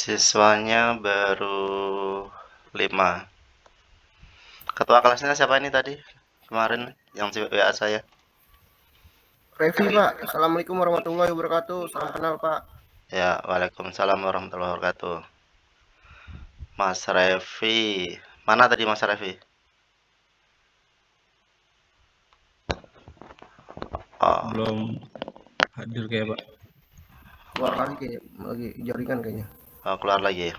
Siswanya baru 5. Ketua kelasnya siapa ini tadi? Kemarin yang WA saya. Revi Pak, Assalamualaikum warahmatullahi wabarakatuh. Salam kenal Pak. Ya, Waalaikumsalam warahmatullahi wabarakatuh. Mas Revi. Mana tadi Mas Revi? Oh, Belum hadir kayak Pak. Keluar lagi kayaknya, lagi jaringan kayaknya. keluar lagi.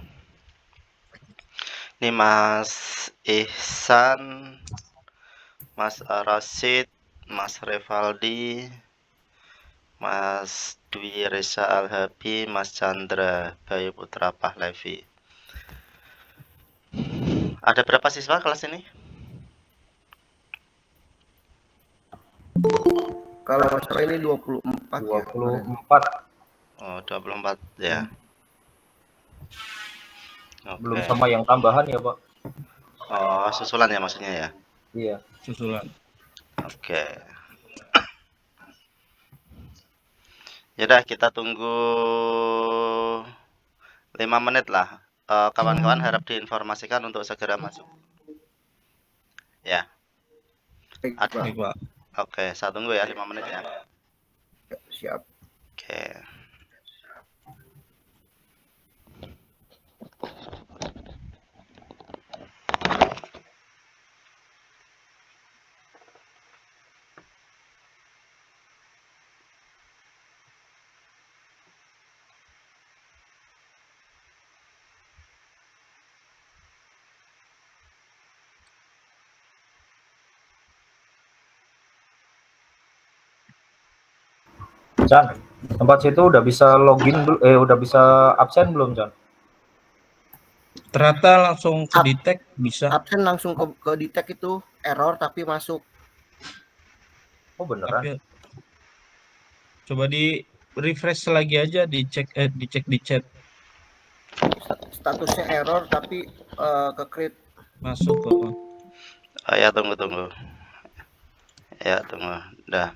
Ini Mas Ihsan, Mas Rasid, Mas Revaldi, Mas Dwi Reza Alhabi, Mas Chandra Bayu Putra Pahlavi. Ada berapa siswa kelas ini? Kalau masalah ini 24 ya. 24. Oh, 24 ya. Belum Oke. sama yang tambahan ya, Pak? Oh, susulan ya maksudnya ya? Iya. Susulan. Oke. Yaudah, kita tunggu 5 menit lah. Kawan-kawan harap diinformasikan untuk segera masuk. Ya, Baik, Pak. Baik Pak. oke. Saya tunggu ya 5 menit ya. Ya, siap. Oke. Chan, tempat situ udah bisa login, udah bisa absen belum, Chan? Ternyata langsung ke detect bisa. Absen langsung ke detect itu error tapi masuk. Oh, beneran? Tapi coba di refresh lagi aja, dicek di chat Statusnya error tapi ke create. masuk kok. Oh ya, tunggu. Ya, tunggu. Udah.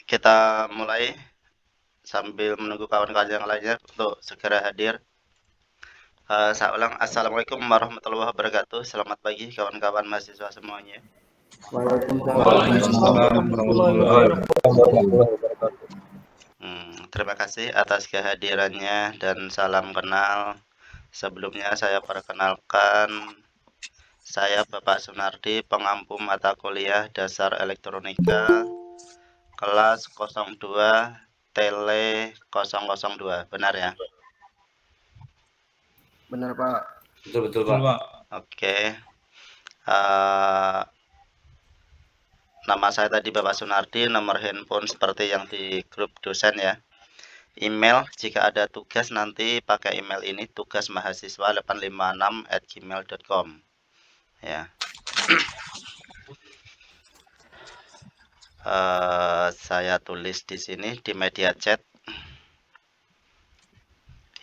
kita mulai sambil menunggu kawan-kawan yang lainnya untuk segera hadir. Saya ulang, Assalamualaikum warahmatullahi wabarakatuh. Selamat pagi kawan-kawan mahasiswa semuanya. Waalaikumsalam warahmatullahi wabarakatuh. Terima kasih atas kehadirannya dan salam kenal. Sebelumnya saya perkenalkan, saya Bapak Sunardi, pengampu mata kuliah Dasar Elektronika kelas 02 Tele 002. Benar ya? Benar Pak. Betul Betul, Pak. Pak. Oke. Nama saya tadi Bapak Sunardi, nomor handphone seperti yang di grup dosen ya. Email, jika ada tugas nanti pakai email ini, tugasmahasiswa856@gmail.com ya. Saya tulis di sini di media chat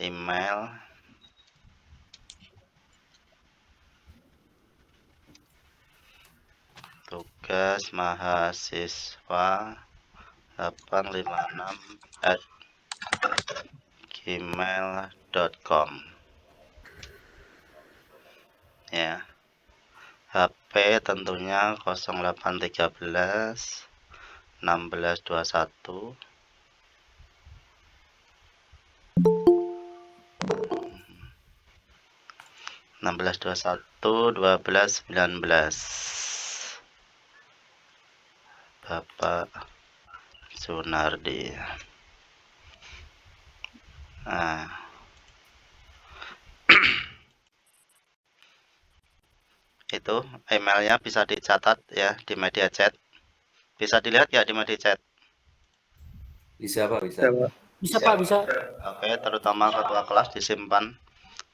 email tugas mahasiswa 856@gmail.com ya. HP tentunya 0813 1621 1219. Bapak Sunardi. Nah, itu emailnya bisa dicatat ya di media chat. Bisa dilihat ya di media chat. Bisa Pak, bisa. Bisa Pak, bisa. Oke, terutama ketua kelas disimpan.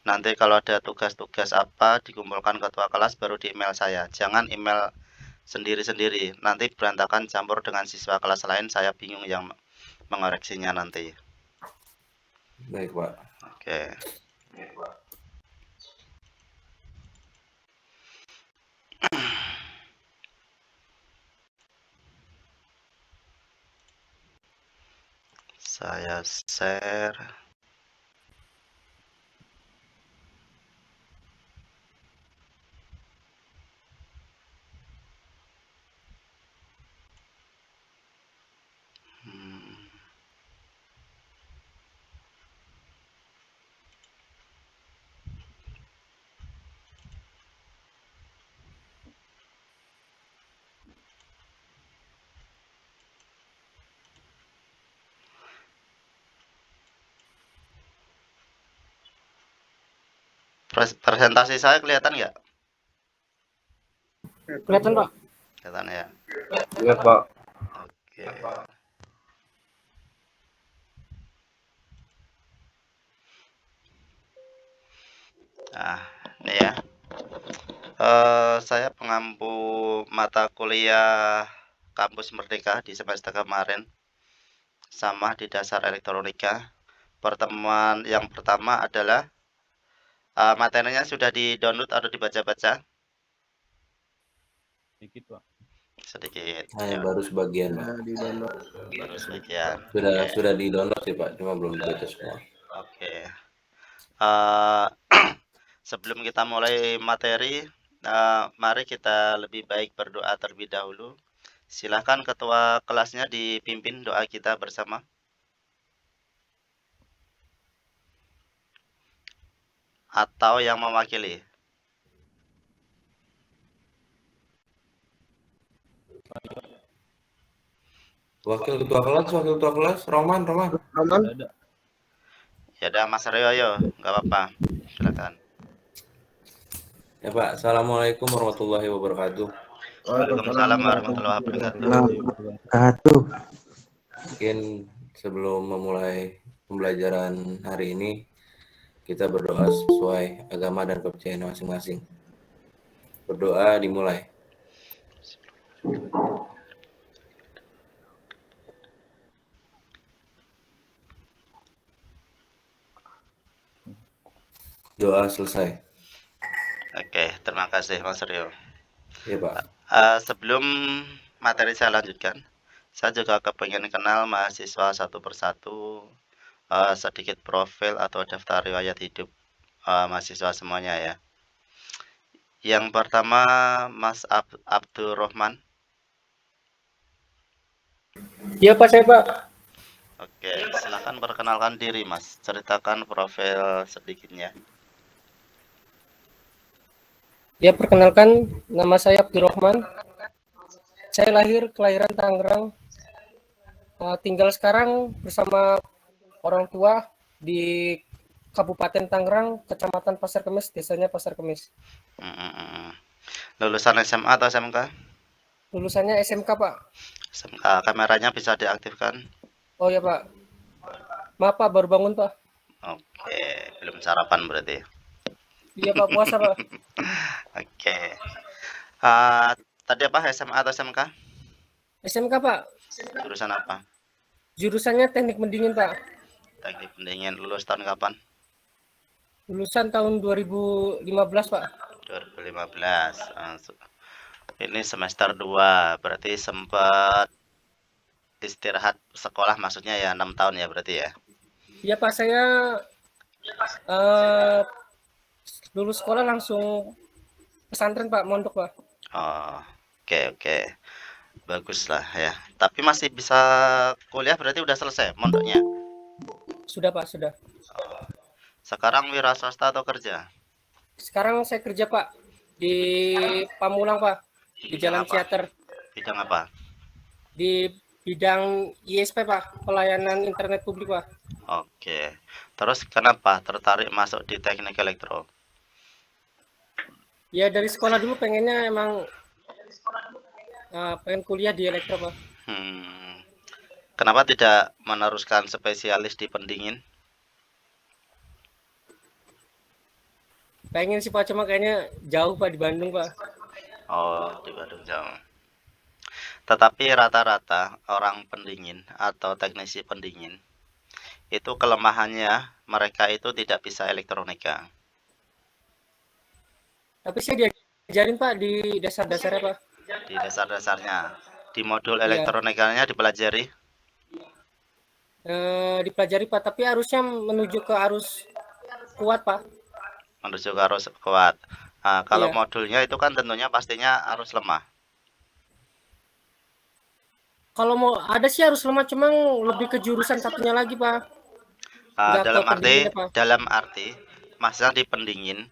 Nanti kalau ada tugas-tugas apa dikumpulkan ketua kelas baru di email saya. Jangan email sendiri-sendiri. Nanti berantakan campur dengan siswa kelas lain, saya bingung yang mengoreksinya nanti. Baik Pak. Oke. Saya share. Presentasi saya kelihatan nggak? Kelihatan Pak. Kelihatan ya. Lihat Pak. Oke. Nah, ini ya. Saya pengampu mata kuliah Kampus Merdeka di semester kemarin, sama di Dasar Elektronika. Pertemuan yang pertama adalah materinya sudah di-download atau dibaca-baca? Sedikit, Pak. Sedikit. Hanya Ya, baru sebagian Pak. Di download. baru sebagian. Sudah di-download sih Pak, cuma belum dibaca semua. Oke. Sebelum kita mulai materi, mari kita lebih baik berdoa terlebih dahulu. Silakan ketua kelasnya dipimpin doa kita bersama. Atau yang mewakili. Wakil ketua kelas, Roman. Roman, Ada. Ya udah Mas Rioyo, nggak apa-apa. Silakan. Ya Pak, Assalamualaikum warahmatullahi wabarakatuh. Waalaikumsalam warahmatullahi wabarakatuh. Wabarakatuh. Mungkin sebelum memulai pembelajaran hari ini, kita berdoa sesuai agama dan kepercayaan masing-masing. Berdoa dimulai. Doa selesai. Oke, terima kasih Mas Rio. Ya Pak. Sebelum materi saya lanjutkan, Saya juga kepengen kenal mahasiswa satu persatu, sedikit profil atau daftar riwayat hidup mahasiswa semuanya ya. Yang pertama Mas Abdurrahman. Iya Pak, saya Pak. Oke, silakan perkenalkan diri Mas, ceritakan profil sedikitnya. Ya perkenalkan, nama saya Abdurrahman. Saya kelahiran Tangerang. Tinggal sekarang bersama orang tua di Kabupaten Tangerang, Kecamatan Pasar Kemis, desanya Pasar Kemis. Lulusan SMA atau SMK? Lulusannya SMK Pak. SMK, kameranya bisa diaktifkan. Oh ya Pak. Maaf Pak, baru bangun Pak. Oke, belum sarapan berarti. Iya Pak, puasa Pak. Oke. Tadi apa, SMA atau SMK? SMK Pak. Jurusan apa? Jurusannya teknik pendingin Pak. Teknik pendingin. Lulus tahun kapan? Lulusan tahun 2015 Pak. 2015. Ini semester 2, berarti sempat istirahat sekolah, maksudnya ya 6 tahun ya berarti ya? Iya Pak, saya lulus sekolah langsung pesantren Pak, mondok Pak. Oh, oke. Bagus lah ya. Tapi masih bisa kuliah, berarti udah selesai mondoknya? Sudah Pak, sudah. Sekarang wira swasta atau kerja? Sekarang saya kerja Pak di Pamulang Pak, di Jalan Ciater. Bidang apa? Di bidang ISP Pak, pelayanan internet publik Pak. Oke. Terus kenapa tertarik masuk di teknik elektro? Ya dari sekolah dulu pengennya emang pengen kuliah di elektro Pak. Kenapa tidak meneruskan spesialis di pendingin? Pengen sih Pak, cuma kayaknya jauh Pak di Bandung Pak. Oh, di Bandung jauh. Tetapi rata-rata orang pendingin atau teknisi pendingin itu kelemahannya mereka itu tidak bisa elektronika. Tapi saya diajarin Pak di dasar-dasarnya Pak. Di dasar-dasarnya. Di modul Iya. elektronikanya dipelajari? Dipelajari Pak, tapi harusnya menuju ke arus kuat Pak. Menuju ke arus kuat. Nah, kalau Iya. modulnya itu kan tentunya pastinya arus lemah. Kalau mau ada sih harus lemah, cuma lebih ke jurusan satunya lagi Pak. Nggak ke Dalam pendinginnya, Pak. arti maksudnya di pendingin,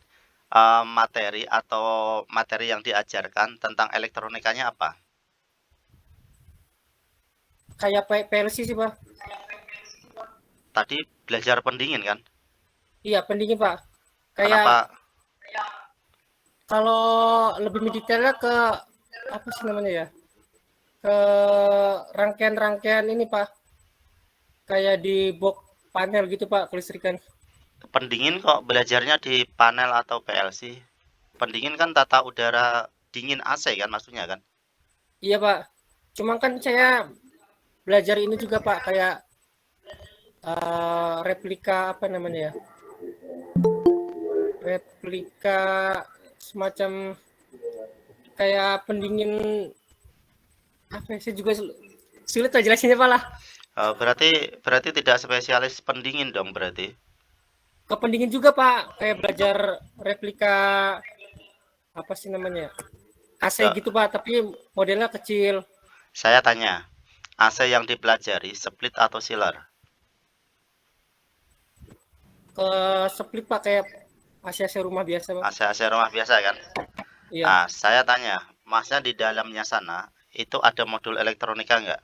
materi atau materi yang diajarkan tentang elektronikanya apa? Kayak PLC sih Pak. Tadi belajar pendingin kan? Iya pendingin Pak. Kenapa? Kayak kalau lebih mendetailnya ke apa sih namanya ya? Ke rangkaian-rangkaian ini Pak. Kayak di box panel gitu Pak, kelistrikan. Pendingin kok belajarnya di panel atau PLC? Pendingin kan tata udara dingin AC kan maksudnya kan? Iya Pak. Cuma kan saya belajar ini juga Pak, kayak replika apa namanya ya? Replika semacam kayak pendingin apa sih, juga sulit lah jelasinnya Pak lah. Berarti tidak spesialis pendingin dong berarti? Ke pendingin juga Pak, kayak belajar replika apa sih namanya? AC Ya. gitu Pak, tapi modelnya kecil. Saya tanya, AC yang dipelajari split atau chiller? Ke split Pak, kayak AC rumah biasa Pak. AC rumah biasa kan? Iya. Nah, saya tanya, masnya di dalamnya sana itu ada modul elektronika nggak?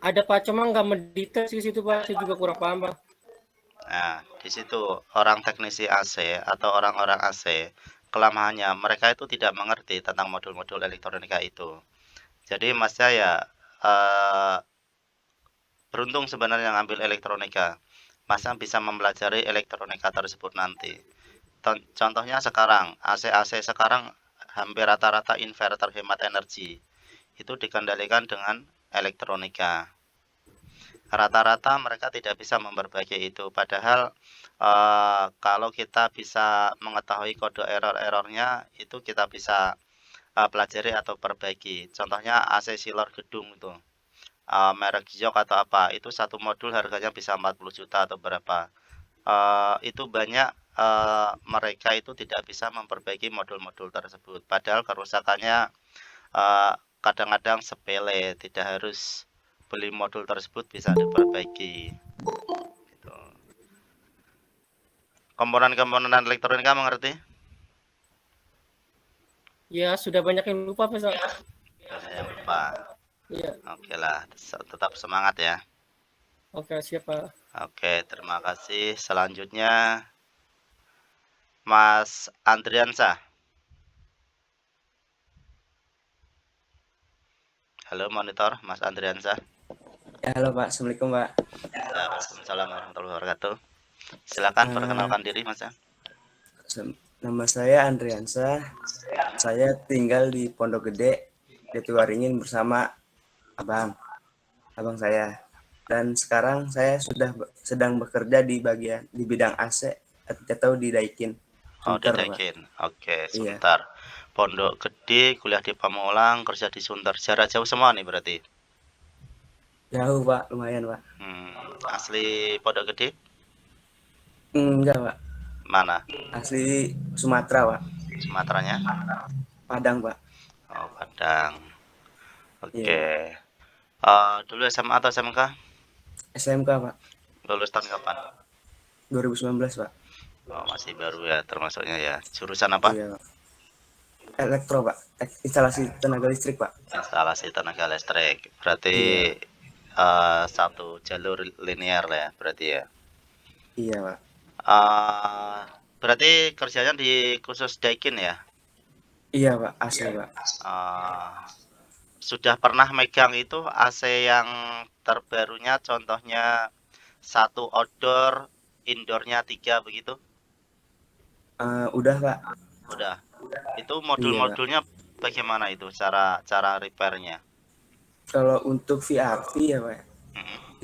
Ada Pak, cuma nggak mendetail sih situ Pak, saya juga kurang paham Pak. Nah, di situ orang teknisi AC atau orang-orang AC, kelemahannya mereka itu tidak mengerti tentang modul-modul elektronika itu. Jadi masnya ya beruntung sebenarnya ngambil elektronika. Masnya bisa mempelajari elektronika tersebut nanti. Contohnya sekarang, AC sekarang hampir rata-rata inverter hemat energi. Itu dikendalikan dengan elektronika. Rata-rata mereka tidak bisa memperbaiki itu. Padahal kalau kita bisa mengetahui kode error-errornya, itu kita bisa pelajari atau perbaiki. Contohnya AC chiller gedung itu. merek Giok atau apa, itu satu modul harganya bisa 40 juta atau berapa. Itu banyak mereka itu tidak bisa memperbaiki modul-modul tersebut. Padahal kerusakannya kadang-kadang sepele, tidak harus beli modul tersebut bisa diperbaiki. Gitu. Komponen-komponen elektronika mengerti? Ya, sudah banyak yang lupa, Pak. Banyak yang lupa. Iya. Oke lah, tetap semangat ya. Oke, siap, Pak. Oke, terima kasih. Selanjutnya Mas Andriansah. Halo monitor, Mas Andriansah. Ya, halo Pak, Assalamualaikum Pak. Waalaikumsalam warahmatullahi wabarakatuh. Silakan perkenalkan diri Mas. Nama saya Andriansah. Saya tinggal di Pondok Gede, Jatiwaringin bersama abang saya. Dan sekarang saya sedang bekerja di bidang AC atau di Daikin. Oh, di Daikin. Oke, Sunter. Iya. Pondok Gede, kuliah di Pamulang, kerja di Sunter. Jarak jauh semua nih berarti? Jauh Pak, lumayan Pak. Asli Pondok Gede? Enggak Pak. Mana? Asli Sumatera Pak. Sumateranya? Padang Pak. Oh, Padang. Oke. Iya. Dulu SMA atau SMK? SMK Pak. Lulus tahun kapan? 2019 Pak. Oh, masih baru ya termasuknya ya. Jurusan apa? Iya Pak. Elektro Pak. Instalasi tenaga listrik Pak. Instalasi tenaga listrik. Berarti iya. Satu jalur linear lah ya berarti ya. Iya Pak. Berarti kerjanya di khusus Daikin ya? Iya Pak, AC Pak. Sudah pernah megang itu AC yang terbarunya, contohnya 1 outdoor, indoornya 3 begitu? Udah Pak. Udah. Itu modul-modulnya bagaimana itu cara repairnya? Kalau untuk VRV ya Pak,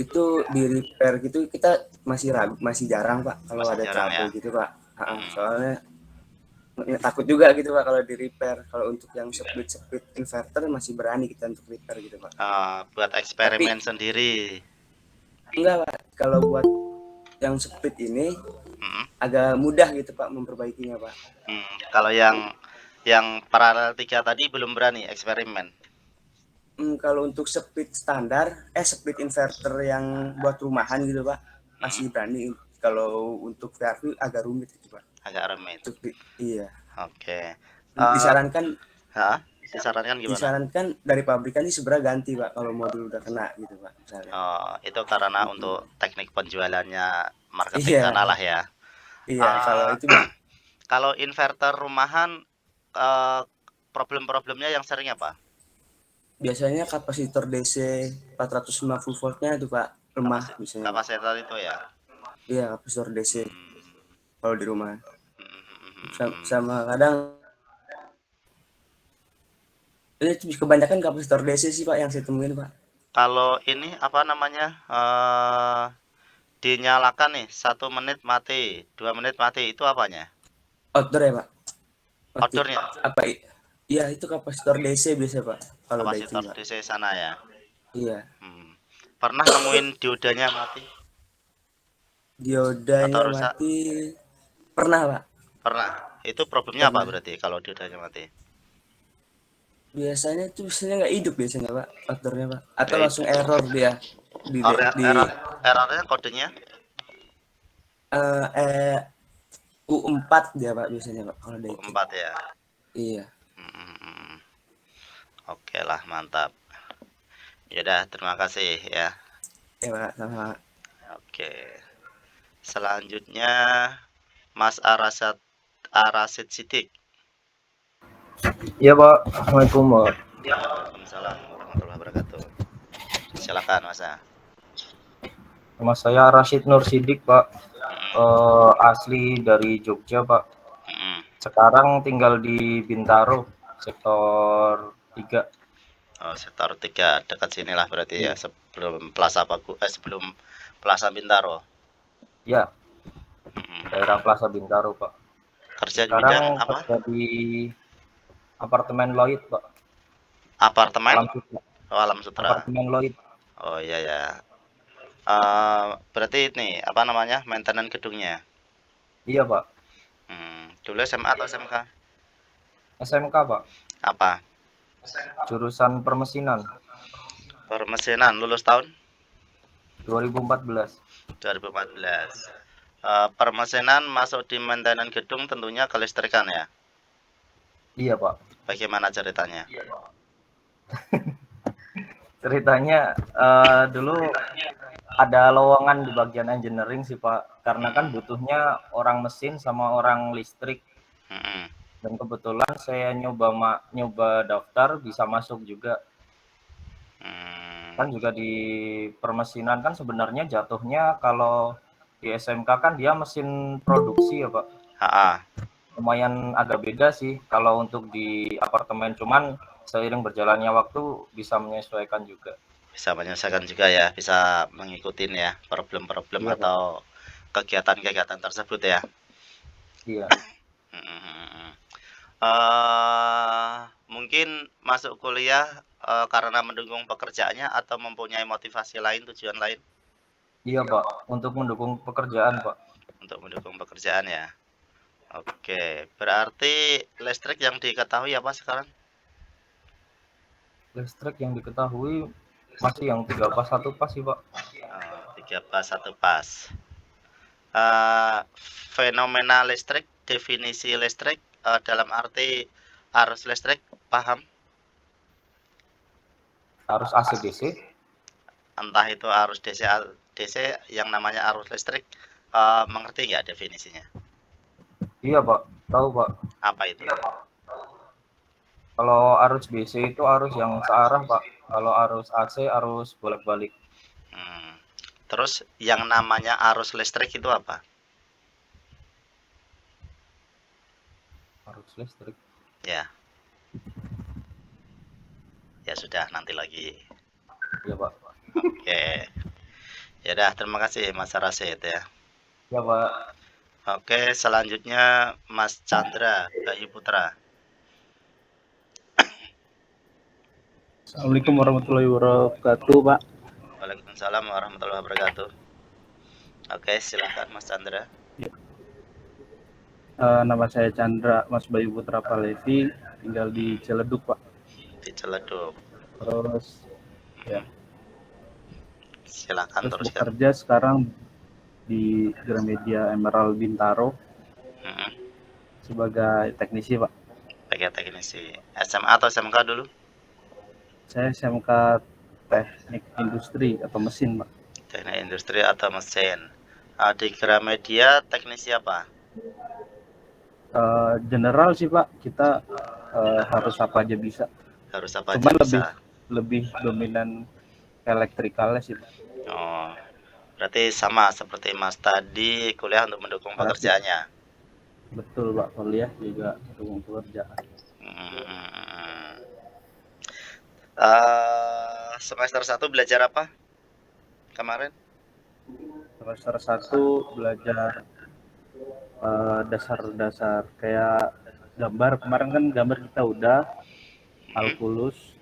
itu di repair gitu kita masih jarang Pak kalau ada trouble gitu Pak. Soalnya takut juga gitu Pak kalau di repair. Kalau untuk yang split inverter masih berani kita untuk repair gitu Pak. Buat eksperimen sendiri? Enggak Pak, kalau buat yang split ini agak mudah gitu Pak memperbaikinya Pak. Kalau yang paralel 3 tadi belum berani eksperimen? Kalau untuk split standar, split inverter yang buat rumahan gitu Pak, masih berani. Kalau untuk VRV agak rumit gitu Pak. Agak rumit. Iya. Oke. Disarankan. Disarankan gimana? Disarankan dari pabrikan sih sebenarnya ganti Pak kalau modul udah kena gitu Pak. Misalnya. Itu karena untuk teknik penjualannya marketing sana lah ya. Iya. Kalau itu Pak. Kalau inverter rumahan problem-problemnya yang sering apa? Biasanya kapasitor DC 450 voltnya itu Pak lemah misalnya. Kapasitor itu ya? Iya, kapasitor DC kalau di rumah. Sama kadang ini kebanyakan kapasitor DC sih Pak yang saya temuin Pak. Kalau ini apa namanya dinyalakan nih 1 menit mati, 2 menit mati, itu apanya? Outdoor ya Pak? Outdoornya? Apa? Iya itu kapasitor DC biasa Pak. Kalau kapasitor DC sana ya? Iya. Pernah nemuin diodanya mati? Diodanya mati? Pernah Pak. Pernah? Itu problemnya apa berarti kalau diodanya mati? Biasanya itu nggak hidup biasanya Pak, outdoornya Pak. Atau langsung error dia. Errornya kodenya? U4 dia Pak biasanya Pak kalau dari U4 ya? Iya. Oke lah, mantap. Yaudah, terima kasih ya. Ya Pak, sama. Oke. Selanjutnya Mas Arasid Sidik. Iya Pak, Assalamualaikum Pak. Waalaikumsalam warahmatullahi wabarakatuh. Silakan Mas. Nama saya Rashid Nur Sidik Pak. Asli dari Jogja Pak. Sekarang tinggal di Bintaro, sektor 3. Oh, sektor 3 dekat sinilah berarti ya, sebelum Plaza Bintaro. Ya. Daerah Plaza Bintaro Pak. Kerja di bidang apa? Kerja di apartemen Lloyd Pak. Apartemen? Alam Sutra. Oh, Alam Sutra. Apartemen Lloyd. Oh iya ya. Berarti ini apa namanya maintenance gedungnya? Iya Pak. Dulu SMA atau SMK? SMK Pak. Apa? Jurusan permesinan. Permesinan. Lulus tahun 2014. 2014. Permesinan masuk di maintenance gedung tentunya kelistrikan ya. Iya Pak. Bagaimana ceritanya? Ceritanya dulu ada lowongan di bagian engineering sih Pak, karena kan butuhnya orang mesin sama orang listrik. Mm-mm. Dan kebetulan saya nyoba daftar bisa masuk juga. Kan juga di permesinan kan sebenarnya jatuhnya kalau di SMK kan dia mesin produksi ya Pak. Ha-ha. Lumayan agak beda sih kalau untuk di apartemen, cuman seiring berjalannya waktu bisa menyesuaikan juga. Bisa menyelesaikan juga ya, bisa mengikuti ya problem-problem Iya, Pak. atau kegiatan-kegiatan tersebut ya. Iya. Mungkin masuk kuliah karena mendukung pekerjaannya atau mempunyai motivasi lain, tujuan lain? Iya Pak, untuk mendukung pekerjaan Pak. Untuk mendukung pekerjaan ya. Oke, berarti listrik yang diketahui apa sekarang? Listrik yang diketahui masih yang 3 pas 1 pas sih Pak. 3 pas 1 pas. Fenomena listrik, definisi listrik dalam arti arus listrik, paham? Arus AC DC. Entah itu arus DC yang namanya arus listrik, mengerti nggak definisinya? Iya Pak, tahu Pak. Apa itu? Kalau arus DC itu arus yang searah Pak. Kalau arus AC arus bolak-balik. Terus yang namanya arus listrik itu apa? Arus listrik. Ya. Ya sudah, nanti lagi. Iya Pak. Oke. Ya udah, terima kasih Mas Rasid ya. Ya Pak. Oke, selanjutnya Mas Chandra Bayu Putra. Assalamualaikum warahmatullahi wabarakatuh, Pak. Waalaikumsalam warahmatullahi wabarakatuh. Oke, silakan Mas Chandra. Ya. Nama saya Chandra, Mas Bayu Putra Palevi, tinggal di Ciledug, Pak. Di Ciledug. Terus, ya. Silakan terus teruskan. Bekerja sekarang di Gramedia Emerald Bintaro sebagai teknisi, Pak. Sebagai teknisi. SMA atau SMK dulu? Saya SMK Teknik Industri atau Mesin, Pak. Teknik Industri atau Mesin. Di Gramedia teknisi apa? General sih Pak, kita harus apa aja bisa. Harus apa Cuman aja bisa. lebih dominan elektrikalnya sih Pak. Oh, berarti sama seperti Mas tadi, kuliah untuk mendukung pekerjaannya. Betul Pak, kuliah juga mendukung pekerjaan. Semester 1 belajar apa kemarin? Semester 1 belajar dasar-dasar kayak gambar. Kemarin kan gambar kita udah kalkulus.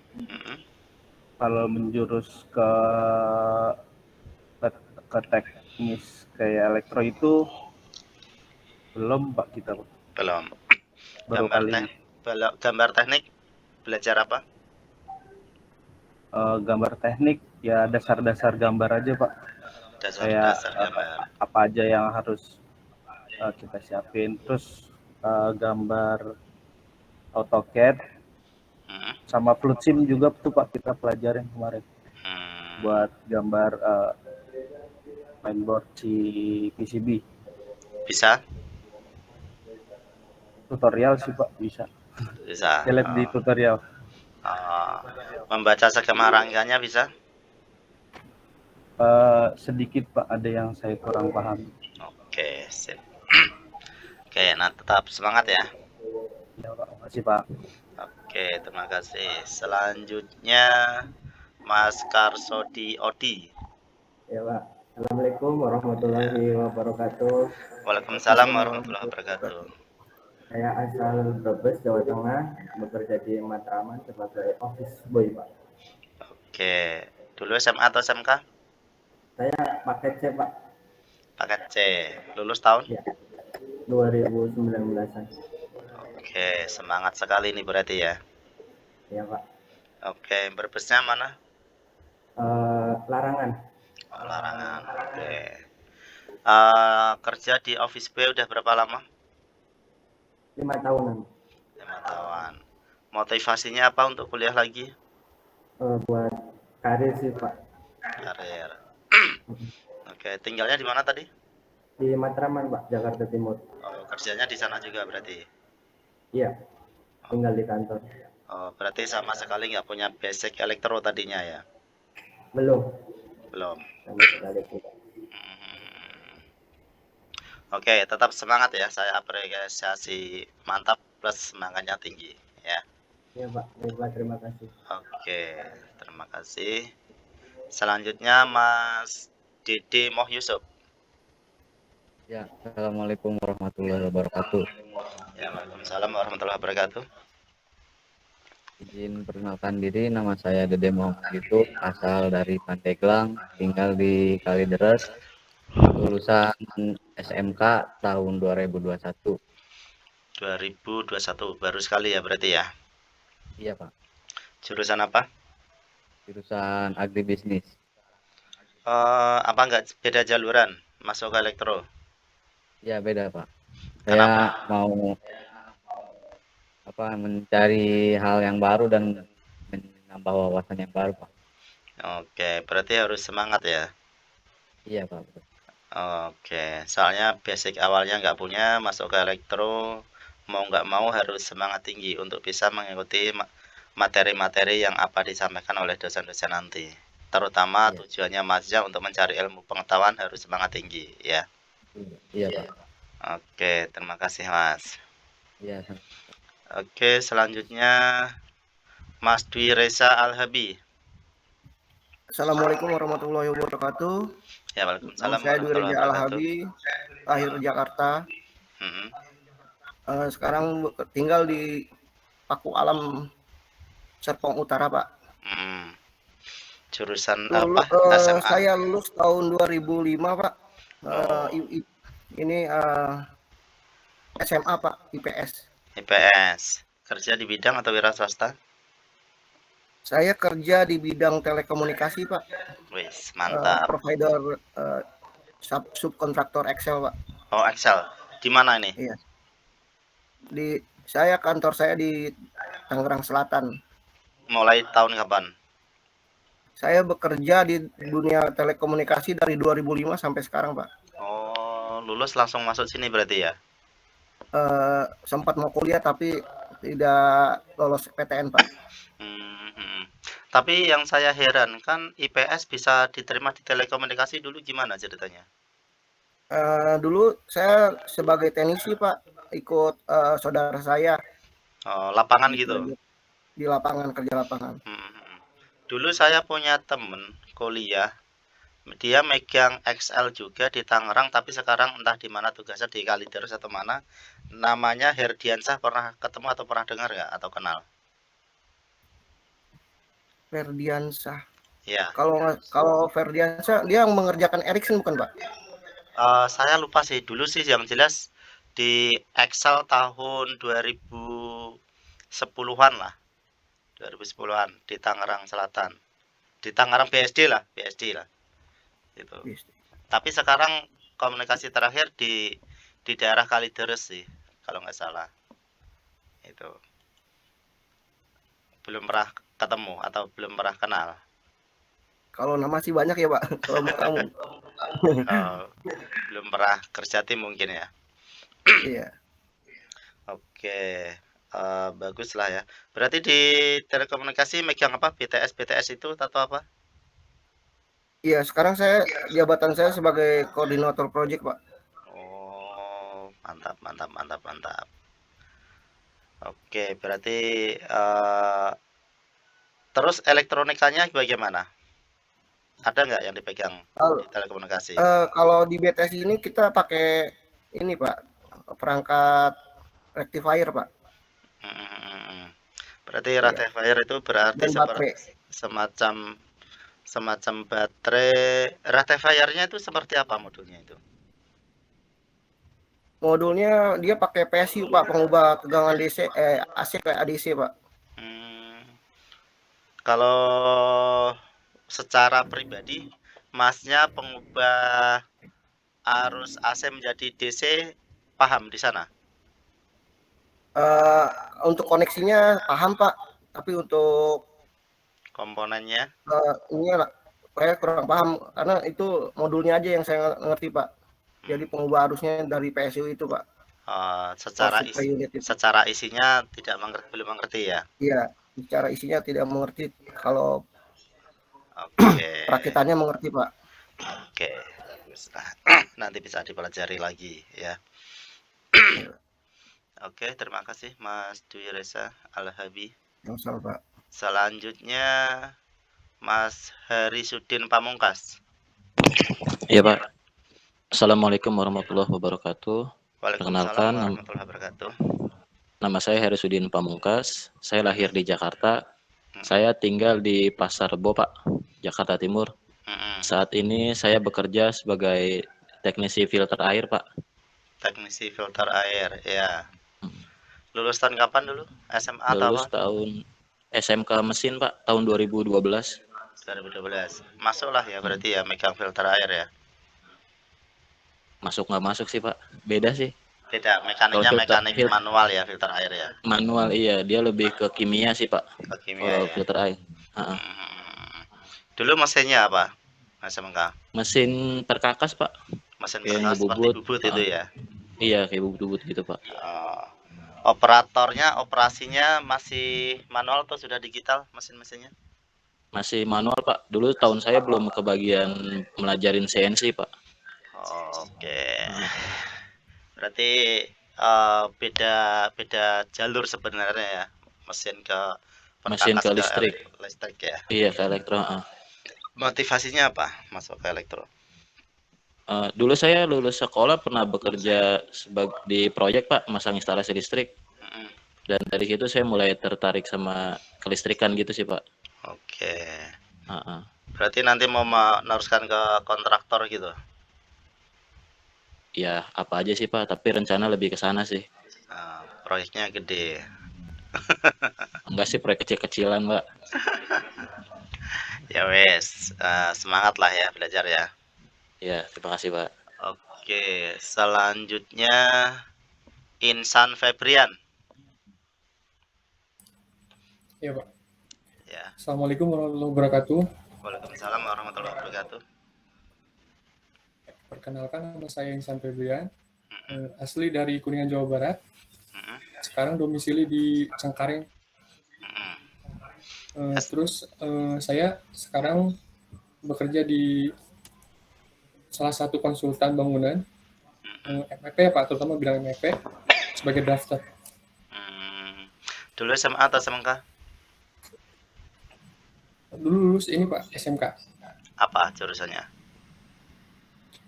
Kalau menjurus ke teknis kayak elektro itu belum Pak kita Pak. Belum. Baru Gambar teknik belajar apa? Gambar teknik ya dasar-dasar gambar aja Pak. Dasar-dasar gambar. Apa aja yang harus kita siapin. Terus gambar AutoCAD sama FluidSim juga tuh Pak kita pelajarin kemarin. Buat gambar mainboard si PCB. Bisa? Tutorial sih Pak, bisa. Bisa. Saya lihat di tutorial. Membaca skema rangkaiannya bisa? Sedikit Pak, ada yang saya kurang paham. Oke, sip. Oke, nah tetap semangat ya. Ya Pak, makasih Pak. Oke, terima kasih. Selanjutnya Mas Karsodi Odi. Ya Pak. Assalamualaikum warahmatullahi wabarakatuh. Waalaikumsalam warahmatullahi wabarakatuh. Saya asal Brebes, Jawa Tengah, bekerja di Matraman sebagai office boy Pak. Oke, Dulu SMA atau SMK? Saya paket C, Pak. Paket C. Lulus tahun? Ya, 2019-an. Oke, semangat sekali nih berarti ya. Ya, Pak. Oke, berbesnya mana? Larangan. Oh, Larangan. Oke. Kerja di Office B udah berapa lama? 5 tahunan. 5 tahun. Motivasinya apa untuk kuliah lagi? Buat karir sih, Pak. Karir. Oke, tinggalnya di mana tadi? Di Matraman, Pak, Jakarta Timur. Oh, kerjanya di sana juga berarti. Iya, tinggal di kantor. Oh, berarti sama sekali nggak punya basic elektro tadinya ya? Belum, Belum. sama sekali tidak. Oke, tetap semangat ya. Saya apresiasi mantap plus semangatnya tinggi ya. Iya, Pak. Iya, Pak. Terima kasih. Oke, terima kasih. Selanjutnya Mas Dede Moh Yusuf. Ya, Assalamualaikum warahmatullahi wabarakatuh. Ya, Waalaikumsalam warahmatullahi wabarakatuh. Izin perkenalkan diri, nama saya Dede Muhammad Yusuf, asal dari Pandeglang, tinggal di Kalideres, lulusan SMK tahun 2021. 2021, baru sekali ya berarti ya? Iya, Pak. Jurusan apa? Jurusan agribisnis. Apa enggak beda jaluran masuk ke elektro? Ya, beda, Pak. Kenapa? Saya mau mencari hal yang baru dan menambah wawasan yang baru, Pak. Oke, berarti harus semangat ya? Iya, Pak. Oke, soalnya basic awalnya nggak punya, masuk ke elektro, mau nggak mau harus semangat tinggi untuk bisa mengikuti materi-materi yang apa disampaikan oleh dosen-dosen nanti. Terutama tujuannya mahasiswa untuk mencari ilmu pengetahuan harus semangat tinggi ya. Iya, Pak. Oke, terima kasih Mas. Iya. Oke, selanjutnya Mas Dwi Reza Al-Habi. Assalamualaikum warahmatullahi wabarakatuh. Ya, Waalaikumsalam Saya Dwi warahmatullahi Reza wabarakatuh. Al-Habi, lahir di Jakarta. Sekarang tinggal di Paku Alam, Serpong Utara, Pak. Jurusan Dulu, apa? SMA? saya lulus tahun 2005, Pak. Ini SMA, Pak, IPS. IPS. Kerja di bidang atau wira swasta? Saya kerja di bidang telekomunikasi, Pak. Wis, mantap. Provider subkontraktor Excel, Pak. Oh, Excel. Di mana ini? Iya. Kantor saya di Tangerang Selatan. Mulai tahun kapan? Saya bekerja di dunia telekomunikasi dari 2005 sampai sekarang, Pak. Oh, lulus langsung masuk sini berarti ya? Sempat mau kuliah tapi tidak lolos PTN, Pak. Tapi yang saya heran kan IPS bisa diterima di telekomunikasi dulu gimana ceritanya? Dulu saya sebagai teknisi, Pak, ikut saudara saya. Lapangan gitu? Di lapangan, kerja lapangan. Dulu saya punya temen kuliah, dia megang Excel juga di Tangerang, tapi sekarang entah di mana tugasnya, di Kalideres atau mana. Namanya Herdiansah, pernah ketemu atau pernah dengar nggak atau kenal? Ferdiansah. Ya. Kalau Ferdiansah dia yang mengerjakan Ericsson bukan, Pak? Saya lupa sih. Dulu sih yang jelas di Excel tahun 2010-an lah. 2010-an di Tangerang Selatan. Di Tangerang BSD lah. Gitu. Tapi sekarang komunikasi terakhir di daerah Kalideres sih, kalau nggak salah. Itu. Belum pernah ketemu atau belum pernah kenal. Kalau nama sih banyak ya, Pak. Kalau kamu. Belum pernah kerja tim mungkin ya. Iya. Oke, bagus lah ya. Berarti di telekomunikasi megang apa? BTS itu atau apa? Iya, sekarang jabatan saya sebagai koordinator proyek, Pak. Oh, mantap. Oke, berarti terus elektronikanya bagaimana? Ada nggak yang dipegang di telekomunikasi? Kalau di BTS ini kita pakai ini, Pak, perangkat rectifier, Pak. Berarti rectifier itu berarti semacam semacam baterai. Rectifier-nya itu seperti apa modulnya itu? Modulnya dia pakai PSU Pak, pengubah tegangan DC AC ke ADC Pak. Kalau secara pribadi, Masnya pengubah arus AC menjadi DC paham di sana? Untuk koneksinya paham Pak, tapi untuk komponennya ini saya kurang paham karena itu modulnya aja yang saya ngerti Pak. Jadi pengubah arusnya dari PSU itu Pak. Secara isinya belum mengerti ya? Iya, secara isinya tidak mengerti. Kalau perakitannya mengerti Pak. Oke, nanti bisa dipelajari lagi ya. Oke, terima kasih Mas Dwi Reza Al-Habi. Sama Pak. Selanjutnya Mas Harisudin Pamungkas. Iya Pak. Assalamualaikum warahmatullahi wabarakatuh. Waalaikumsalam warahmatullahi wabarakatuh. Nama saya Harisudin Pamungkas. Saya lahir di Jakarta. Saya tinggal di Pasar Rebo Pak, Jakarta Timur. Saat ini saya bekerja sebagai teknisi filter air Pak. Teknisi filter air, ya. Lulus tahun kapan dulu? SMA atau Lulus apa? tahun SMK mesin Pak, tahun 2012. 2012. Masuklah ya berarti ya megang filter air ya. Masuk nggak masuk sih Pak, beda sih. Beda, mekaniknya mekanik manual ya filter air ya. Manual iya, dia lebih ke kimia sih Pak. Ke kimia ya. Filter air. Dulu mesinnya apa? SMK. Mesin perkakas Pak. Mesin perkakas seperti bubut itu ya. Iya, kayak bubut-bubut gitu Pak. Operasinya masih manual atau sudah digital mesin-mesinnya? Masih manual Pak. Dulu tahun saya belum kebagian melajarin CNC Pak. Oke. Berarti beda jalur sebenarnya ya. Mesin ke listrik. Listrik ya. Iya, ke elektro. Motivasinya apa masuk ke elektro? Dulu saya lulus sekolah pernah bekerja di proyek Pak, masang instalasi listrik. Dan dari situ saya mulai tertarik sama kelistrikan gitu sih Pak. Oke. Berarti nanti mau meneruskan ke kontraktor gitu? Ya apa aja sih Pak, tapi rencana lebih ke sana sih. Proyeknya gede. Enggak sih, proyek kecil-kecilan Pak. Ya wes, semangat lah ya belajar ya. Ya, terima kasih Pak. Oke, selanjutnya Insan Febrian. Ya Pak. Ya. Assalamualaikum warahmatullahi wabarakatuh. Waalaikumsalam warahmatullahi wabarakatuh. Perkenalkan, nama saya Insan Febrian, asli dari Kuningan, Jawa Barat. Sekarang domisili di Cengkareng. Terus saya sekarang bekerja di salah satu konsultan bangunan, MEP ya Pak, terutama bidang MEP, sebagai drafter. Dulu SMA atau SMK? Dulu lulus ini Pak, SMK. Apa jurusannya?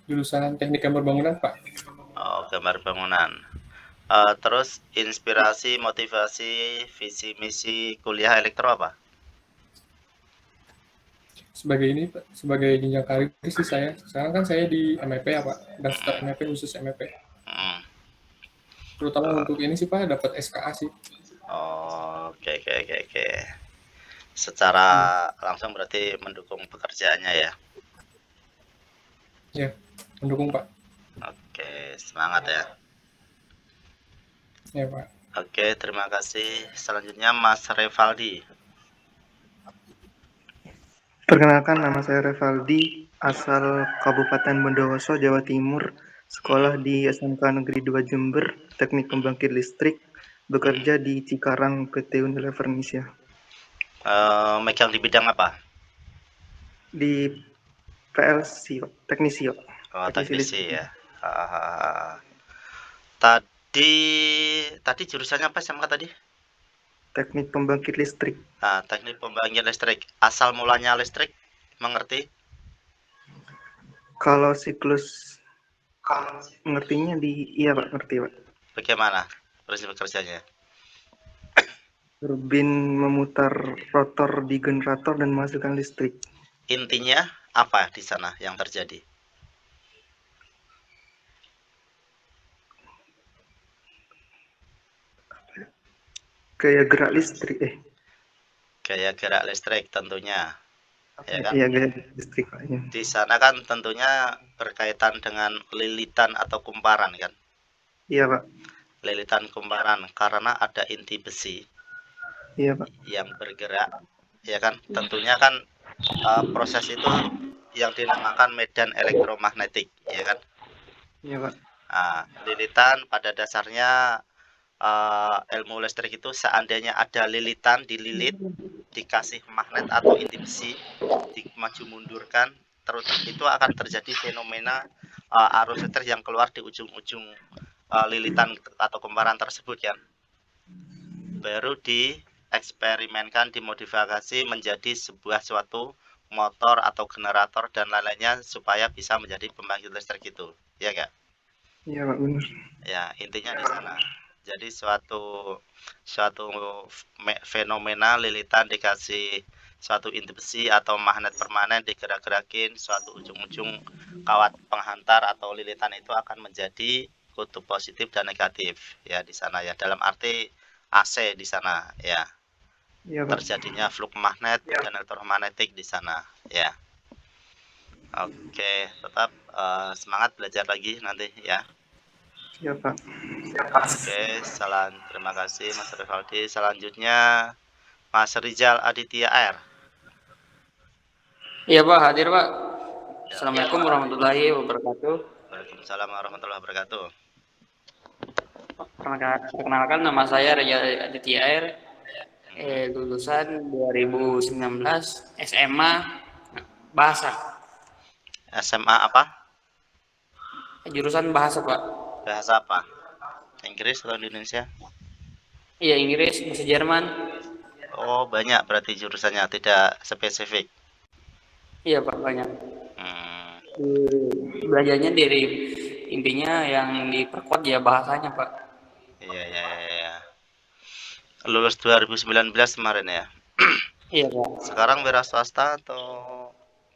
Jurusan Teknik Gambar Bangunan Pak. Oh, gambar bangunan. Terus inspirasi, motivasi, visi misi kuliah elektro apa? Sebagai ini Pak, sebagai jenjang karir sih saya. Sekarang kan saya di MEP ya Pak, daftar MEP khusus MEP. Terutama untuk ini sih Pak, dapat SKA sih. Oh, oke. Secara langsung berarti mendukung pekerjaannya ya? Ya, mendukung Pak. Oke, semangat ya. Ya Pak. Oke, terima kasih. Selanjutnya Mas Revaldi. Perkenalkan, nama saya Revaldi, asal Kabupaten Bondowoso, Jawa Timur. Sekolah di SMK Negeri 2 Jember, Teknik Pembangkit Listrik. Bekerja di Cikarang, PT Unilever Indonesia. Megang di bidang apa? Di PLC, teknisi. Oh, teknisi ya. Tadi jurusannya apa SMK tadi? Teknik Pembangkit Listrik. Teknik Pembangkit Listrik. Asal mulanya listrik, mengerti? Kalau siklus mengertinya iya Pak, ngerti Pak. Bagaimana prinsip kerjanya? Turbin memutar rotor di generator dan menghasilkan listrik. intinya apa di sana yang terjadi? Kayak gerak listrik Gaya gerak listrik tentunya, ya kan? Iya, gaya listrik Pak. Iya. Di sana kan tentunya berkaitan dengan lilitan atau kumparan kan? Iya Pak. Lilitan kumparan karena ada inti besi Iya Pak. yang bergerak, ya kan? Tentunya kan proses itu yang dinamakan medan elektromagnetik, ya kan? Iya Pak. Nah, lilitan pada dasarnya ilmu listrik itu seandainya ada lilitan dililit, dikasih magnet atau inti besi, dimaju mundurkan, terus itu akan terjadi fenomena arus listrik yang keluar di ujung-ujung lilitan atau kumparan tersebut kan. Baru dieksperimenkan, dimodifikasi menjadi sebuah suatu motor atau generator dan lain-lainnya supaya bisa menjadi pembangkit listrik itu, ya enggak? Iya Pak, benar. Ya, intinya di sana. Jadi suatu fenomena lilitan dikasih suatu inti besi atau magnet permanen digerak-gerakin, suatu ujung-ujung kawat penghantar atau lilitan itu akan menjadi kutub positif dan negatif ya di sana ya. Dalam arti AC di sana ya. Iya Pak. Terjadinya flux magnet dan elektromagnetik di sana ya. Oke, tetap semangat belajar lagi nanti ya. Iya Pak. Oke, terima kasih Mas Rivaldi. Selanjutnya Mas Rizal Aditya R. Iya Pak, hadir Pak. Assalamualaikum warahmatullahi wabarakatuh. Waalaikumsalam warahmatullahi wabarakatuh. Perkenalkan nama saya Rizal Aditya R. Lulusan 2019 SMA Bahasa. SMA apa? Jurusan Bahasa Pak. Bahasa apa? Inggris atau di Indonesia? Iya, Inggris, bahasa Jerman. Oh, banyak berarti jurusannya, tidak spesifik. Iya Pak, banyak. Belajarnya dari intinya yang diperkuat ya bahasanya Pak. Iya. Lulus 2019 kemarin ya? Iya Pak. Sekarang wira swasta atau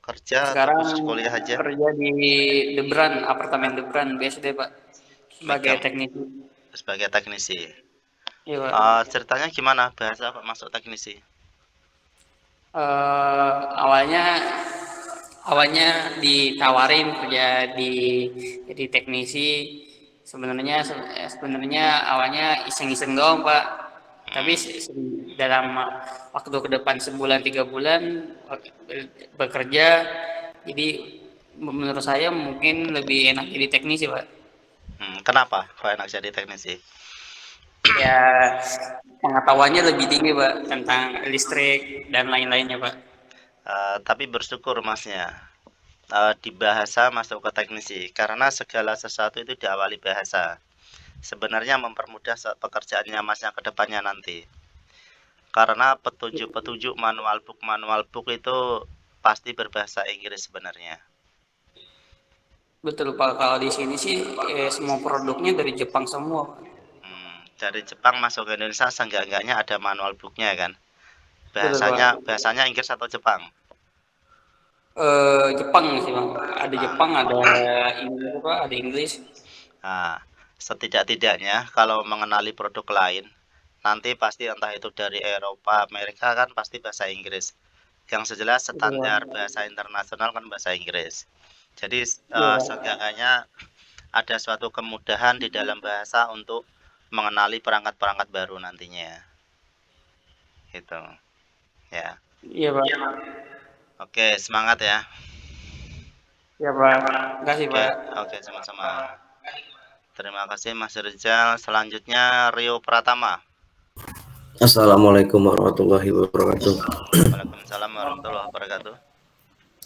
kerja Sekarang atau khusus kuliah aja? Kerja di The Brand, apartemen The Brand BSD Pak. Sebagai teknisi. Sebagai teknisi. Iya Pak. Ceritanya gimana bahasa Pak masuk teknisi? Awalnya ditawarin kerja jadi teknisi. Sebenarnya awalnya iseng-iseng doang Pak. Tapi dalam waktu ke depan sebulan 3 bulan bekerja, jadi menurut saya mungkin lebih enak jadi teknisi Pak. Kenapa kok enak jadi teknisi? Ya, pengetahuannya lebih tinggi Pak tentang listrik dan lain-lainnya Pak. Tapi bersyukur Masnya di bahasa masuk ke teknisi karena segala sesuatu itu diawali bahasa. Sebenarnya mempermudah pekerjaannya Masnya ke depannya nanti. Karena petunjuk manual book itu pasti berbahasa Inggris sebenarnya. Betul Pak, kalau di sini sih semua produknya dari Jepang semua. Dari Jepang masuk ke Indonesia seenggak-enggaknya ada manual booknya kan. Bahasanya Inggris atau Jepang? Jepang sih Bang. Ada Jepang, ada Inggris Pak, ada Inggris. Nah, setidak-tidaknya kalau mengenali produk lain, nanti pasti entah itu dari Eropa, Amerika kan pasti bahasa Inggris. Yang sejelas standar bahasa internasional kan bahasa Inggris. Jadi seenggaknya ada suatu kemudahan di dalam bahasa untuk mengenali perangkat-perangkat baru nantinya. Gitu. Ya. Iya Pak. Oke, semangat ya. Iya Pak. Terima kasih Pak. Oke, sama-sama. Terima kasih Mas Rizal. Selanjutnya Rio Pratama. Assalamualaikum warahmatullahi wabarakatuh. Waalaikumsalam warahmatullahi wabarakatuh.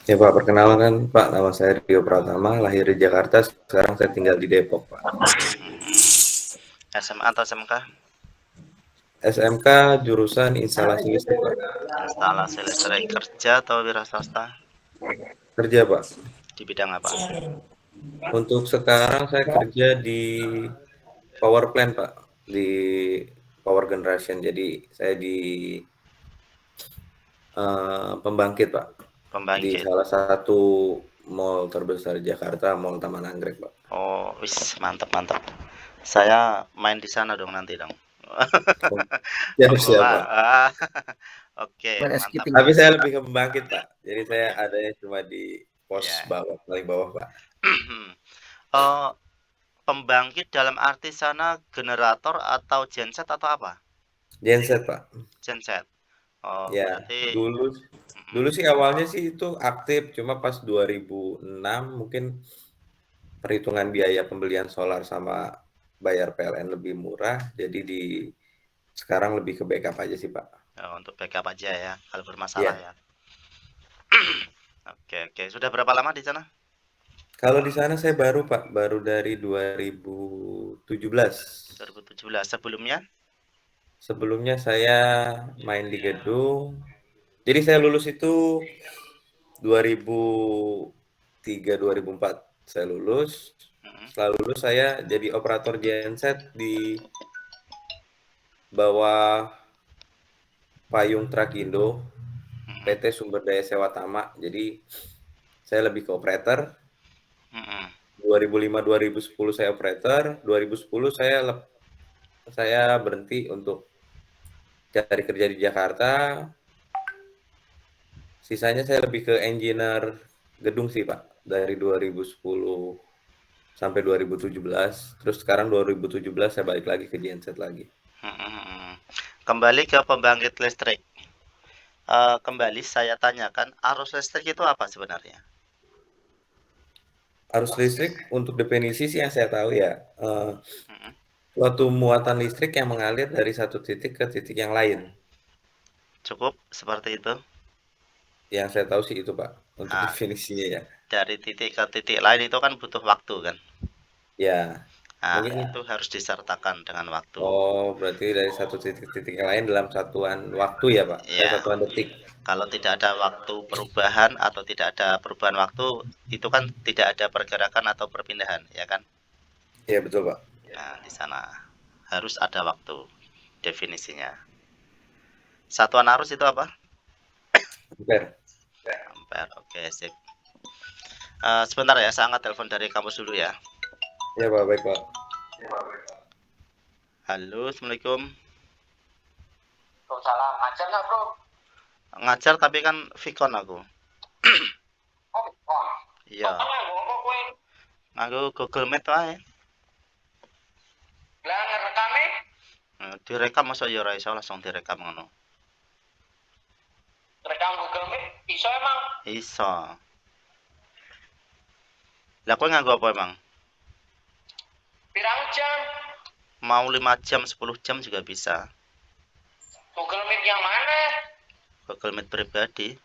Ya Pak, perkenalkan Pak, nama saya Rio Pratama, lahir di Jakarta, sekarang saya tinggal di Depok Pak. SMA atau SMK? SMK jurusan instalasi listrik Pak. Instalasi listrik, kerja atau wira swasta? Kerja Pak. Di bidang apa? Untuk sekarang saya kerja di power plant Pak, di power generation. Jadi saya di pembangkit Pak. Di Pembangkit. salah satu mall terbesar di Jakarta, Mall Taman Anggrek, Pak. Oh, wis mantap mantap. Saya main di sana dong nanti dong. Siap, Pengelola. Pak. Oke, Main mantap. skipping. Tapi saya lebih ke pembangkit, Pak. Jadi saya adanya cuma di pos Iya. bawah, paling bawah, Pak. Pembangkit dalam arti sana generator atau genset atau apa? Genset, Pak. Genset. Oh, Ya, berarti dulu sih awalnya sih itu aktif, cuma pas 2006 mungkin perhitungan biaya pembelian solar sama bayar PLN lebih murah, jadi sekarang lebih ke backup aja sih, Pak. untuk backup aja ya kalau bermasalah Iya. ya. Oke. Sudah berapa lama di sana? Kalau di sana saya baru, Pak, baru dari 2017. 2017. Sebelumnya saya main di gedung. Jadi saya lulus itu 2003-2004 saya lulus. Setelah lulus saya jadi operator genset di bawah payung Trakindo, PT Sumber Daya Sewa Tama. Jadi saya lebih ke operator. 2005-2010 saya operator. 2010 saya berhenti untuk cari kerja di Jakarta. Sisanya saya lebih ke engineer gedung sih, Pak. Dari 2010 sampai 2017. Terus sekarang 2017 saya balik lagi ke genset lagi. Kembali ke pembangkit listrik. Kembali saya tanyakan, arus listrik itu apa sebenarnya? Arus listrik untuk definisi sih yang saya tahu ya, suatu muatan listrik yang mengalir dari satu titik ke titik yang lain. Cukup seperti itu? Yang saya tahu sih itu, Pak, untuk definisinya ya. Dari titik ke titik lain itu kan butuh waktu kan? Ya. Mungkin itu harus disertakan dengan waktu. Oh, berarti dari satu titik ke titik yang lain dalam satuan waktu ya, Pak? Ya. Satuan detik. Kalau tidak ada waktu perubahan atau tidak ada perubahan waktu, itu kan tidak ada pergerakan atau perpindahan, ya kan? Iya, betul, Pak. Nah, di sana harus ada waktu definisinya. Satuan arus itu apa? Ampere. Ampere. Oke, sip. Sebentar ya, saya angkat telepon dari kampus dulu ya. Ya, Pak, baik, Pak. Halo, Assalamualaikum. Waalaikumsalam. Ngajar nggak, bro? Ngajar tapi kan Vicon aku. Oh, Iya. Nganggo Google Meet wae. Lah ngerekame? Direkam masa ya ora iso langsung direkam ngono. Rekam Google Meet iso emang? Iso. Lah kowe nganggo apa emang? Pirang jam? Mau 5 jam, 10 jam juga bisa. Google Meet yang mana? Google Meet pribadi.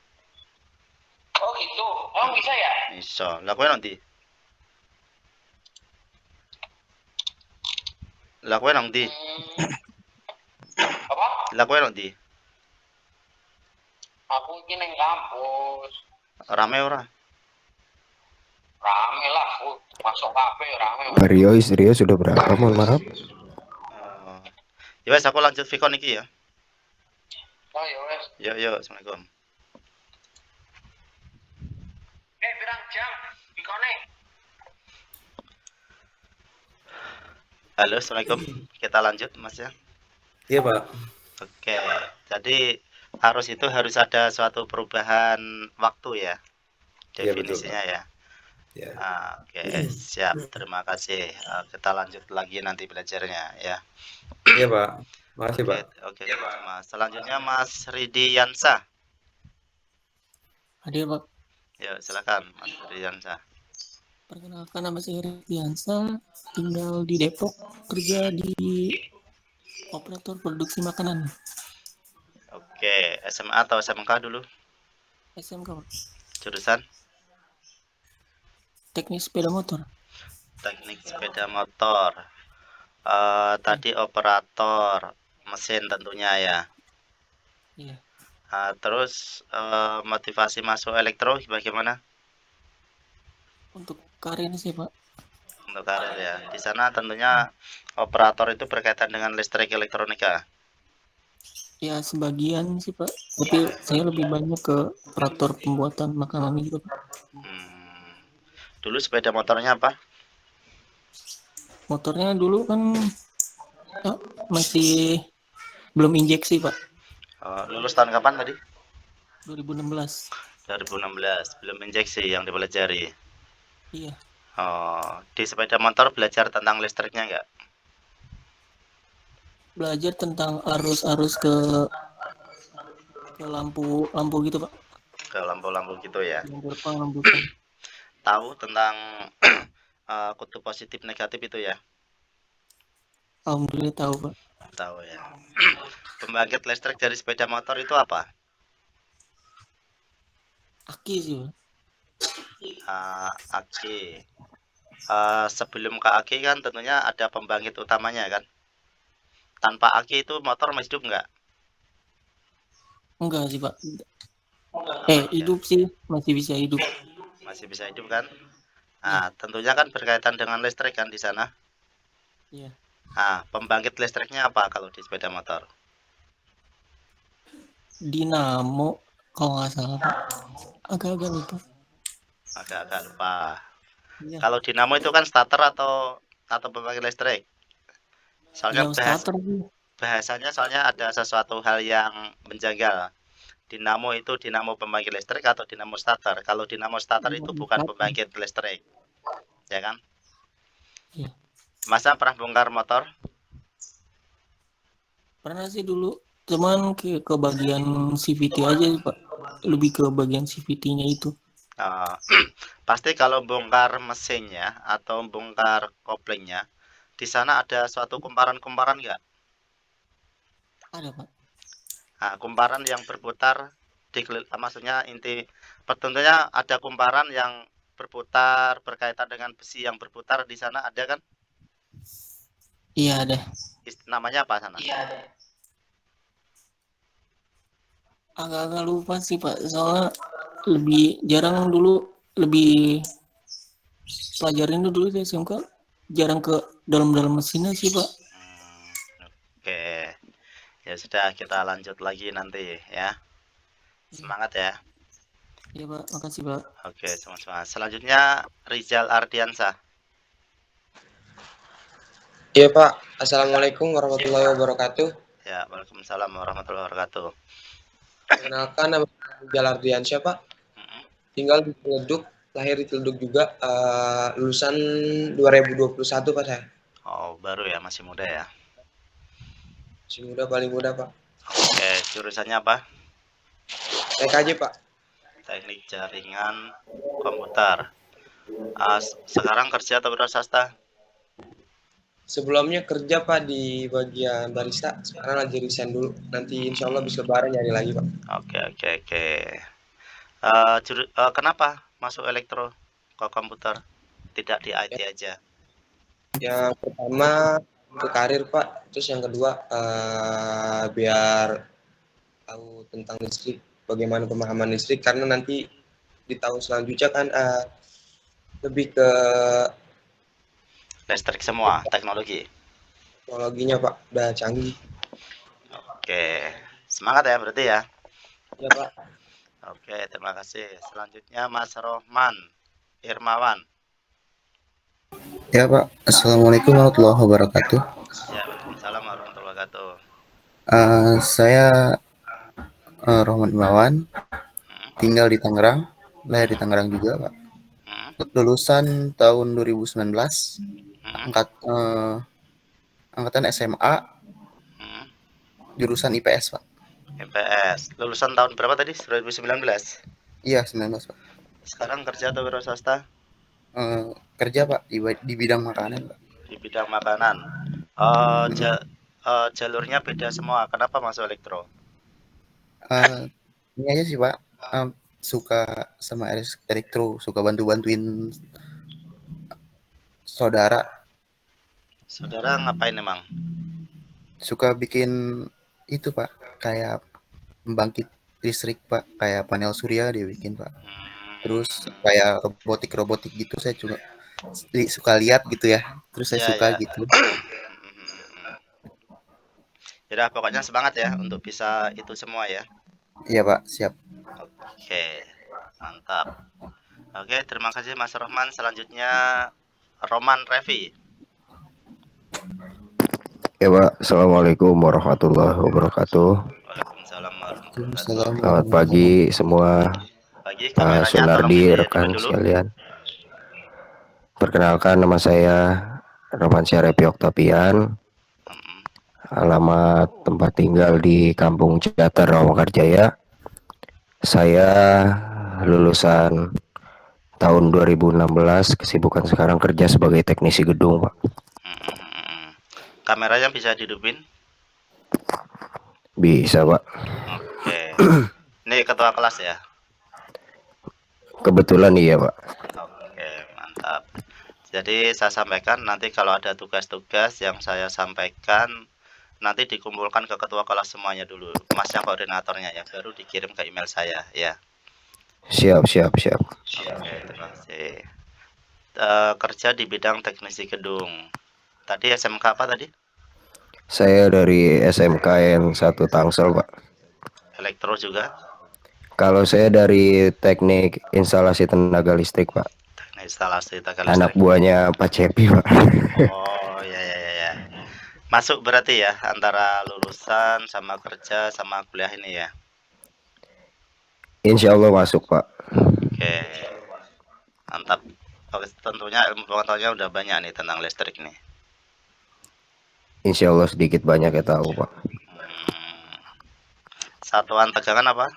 Oh gitu. Oh bisa ya? Iso. Lah kowe nanti. Lah kowe nang ndi? Apa? Lah kowe nang ndi? Aku iki ning kampus. Rame ora? Rame lah, masuk kafe rame. Rio sudah berapa? Mohon maaf. Ya wes aku lanjut Vicon iki ya. Oh ya wes. Yo, Assalamualaikum. Pirang jam? Vicone? Halo, Assalamualaikum. Kita lanjut, Mas ya. Iya, Pak. Oke. Jadi arus itu harus ada suatu perubahan waktu ya. Iya, betul, Definisinya Pak. ya. Ya. Oke, siap. Terima kasih. Kita lanjut lagi nanti belajarnya ya. Iya, Pak. Makasih, Pak. Oke, Mas. Selanjutnya Mas Ridi Yansa. Hadir, Pak. Ya, silakan Mas Ridi Yansa. Perkenalkan, nama saya Riansa, tinggal di Depok, kerja di operator produksi makanan. Oke, SMA atau SMK dulu? SMK, Pak. Jurusan? Teknik sepeda motor. Teknik sepeda motor. Tadi operator mesin tentunya ya. Iya. Terus motivasi masuk elektro bagaimana? Untuk karir sih, Pak. Untuk karir ya. Di sana tentunya operator itu berkaitan dengan listrik elektronika. Ya sebagian sih Pak, tapi saya lebih banyak ke operator pembuatan makanan gitu Pak. Dulu sepeda motornya apa? Motornya dulu kan masih belum injeksi Pak. Lulus tahun kapan tadi? 2016. 2016, belum injeksi yang dipelajari. Iya. Di sepeda motor belajar tentang listriknya nggak? Belajar tentang arus-arus ke lampu gitu Pak. Ke lampu-lampu gitu ya. Lampu depan, lampu depan. Tahu tentang kutub positif negatif itu ya? Alhamdulillah tahu Pak. Tahu ya. Pembangkit listrik dari sepeda motor itu apa? Aki sih Pak. Aki. Sebelum ke aki kan tentunya ada pembangkit utamanya kan? Tanpa aki itu motor masih hidup nggak? Enggak sih Pak. Hidup sih, masih bisa hidup. Masih bisa hidup kan? Nah, tentunya kan berkaitan dengan listrik kan di sana? Iya. Nah, pembangkit listriknya apa kalau di sepeda motor? Dinamo kalau nggak salah Pak. Agak-agak lupa. Agak-agak lupa. Iya. Kalau dinamo itu kan starter atau pembangkit listrik? Soalnya bahasanya soalnya ada sesuatu hal yang menjanggal. Dinamo itu dinamo pembangkit listrik atau dinamo starter? Kalau dinamo starter itu bukan pembangkit listrik, ya kan? Iya. Masa pernah bongkar motor? Pernah sih dulu, cuman ke bagian CVT aja sih Pak. Lebih ke bagian CVT-nya itu. Pasti kalau bongkar mesinnya atau bongkar koplingnya, di sana ada suatu kumparan-kumparan nggak? Ada Pak. Nah, kumparan yang berputar maksudnya inti tentunya ada kumparan yang berputar berkaitan dengan besi yang berputar di sana ada kan? Iya ada. Namanya apa sana? Iya ada. Agak-agak lupa sih Pak, soalnya lebih jarang dulu, lebih pelajarin dulu di SMK, jarang ke dalam-dalam mesinnya sih Pak. Oke, ya sudah kita lanjut lagi nanti ya. Semangat ya. Iya Pak, makasih Pak. Oke, sama-sama. Selanjutnya Rizal Ardiansah. Iya Pak, Assalamualaikum warahmatullahi wabarakatuh. Ya, waalaikumsalam warahmatullahi wabarakatuh. Perkenalkan, nama saya Rizal Ardiansyah Pak. Tinggal di Ciledug, lahir di Ciledug juga, lulusan 2021 Pak saya. Oh, baru ya, masih muda ya. Masih muda, paling muda Pak. Oke, jurusannya apa? TKJ Pak. Teknik Jaringan Komputer. Sekarang kerja atau berwirausaha? Sebelumnya kerja Pak di bagian barista, sekarang lagi resign dulu. Nanti insya Allah bisa lebaran nyari lagi Pak. Oke. Kenapa masuk elektro ke komputer? Tidak di IT aja? Yang pertama untuk karir Pak, terus yang kedua biar tahu tentang listrik, bagaimana pemahaman listrik, karena nanti di tahun selanjutnya kan lebih ke listrik semua, teknologinya Pak udah canggih. Oke, semangat ya berarti ya. Ya Pak. Oke, terima kasih. Selanjutnya Mas Rohman Irmawan. Ya Pak, Assalamualaikum warahmatullahi wabarakatuh. Ya, waalaikumsalam warahmatullahi wabarakatuh. Saya Rohman Irmawan, tinggal di Tangerang, lahir di Tangerang juga Pak. Lulusan tahun 2019, angkatan SMA, jurusan IPS Pak. IPS, lulusan tahun berapa tadi? 2019? Iya, 19 Pak. Sekarang kerja atau wirausaha? Kerja Pak di bidang makanan Pak. Di bidang makanan. Jalurnya beda semua. Kenapa masuk elektro? Ini aja sih Pak. Suka sama elektro, suka bantuin saudara. Saudara ngapain emang? Suka bikin itu Pak, kayak pembangkit listrik Pak, kayak panel surya dia bikin Pak. Terus kayak robotik gitu saya juga suka lihat gitu ya. Terus saya suka gitu. Jadi Yaudah, pokoknya semangat ya untuk bisa itu semua ya. Iya Pak, siap. Oke, mantap. Oke, terima kasih Mas Rohman. Selanjutnya Roman Revi. Ya Pak, Assalamualaikum warahmatullahi wabarakatuh. Waalaikumsalam warahmatullahi wabarakatuh. Selamat pagi semua. Pagi, Pak kameranya tolong Sunardi, di rekan dulu. sekalian. Perkenalkan, nama saya Romansyah Repi Oktavian. Alamat tempat tinggal di Kampung Ciater, Rawakarjaya. Saya lulusan tahun 2016, kesibukan sekarang kerja sebagai teknisi gedung, Pak. Kameranya bisa dihidupin? Bisa, Pak. Oke. Ini ketua kelas ya? Kebetulan iya, Pak. Oke, mantap. Jadi saya sampaikan nanti kalau ada tugas-tugas yang saya sampaikan nanti dikumpulkan ke ketua kelas semuanya dulu. Masnya koordinatornya ya, baru dikirim ke email saya ya. Siap. Oke, terima kasih. Kerja di bidang teknisi gedung. Tadi SMK apa tadi? Saya dari SMKN 1 Tangsel, Pak. Elektro juga? Kalau saya dari teknik instalasi tenaga listrik, Pak. Teknik instalasi tenaga listrik. Anak buahnya Pak Cepi, Pak. Oh, ya. Masuk berarti ya antara lulusan sama kerja sama kuliah ini ya. Insya Allah masuk, Pak. Oke. Mantap. Oke, tentunya ilmu pengetahuannya udah banyak nih tentang listrik nih. Insya Allah sedikit banyak ya tahu, Pak. Satuan tegangan apa?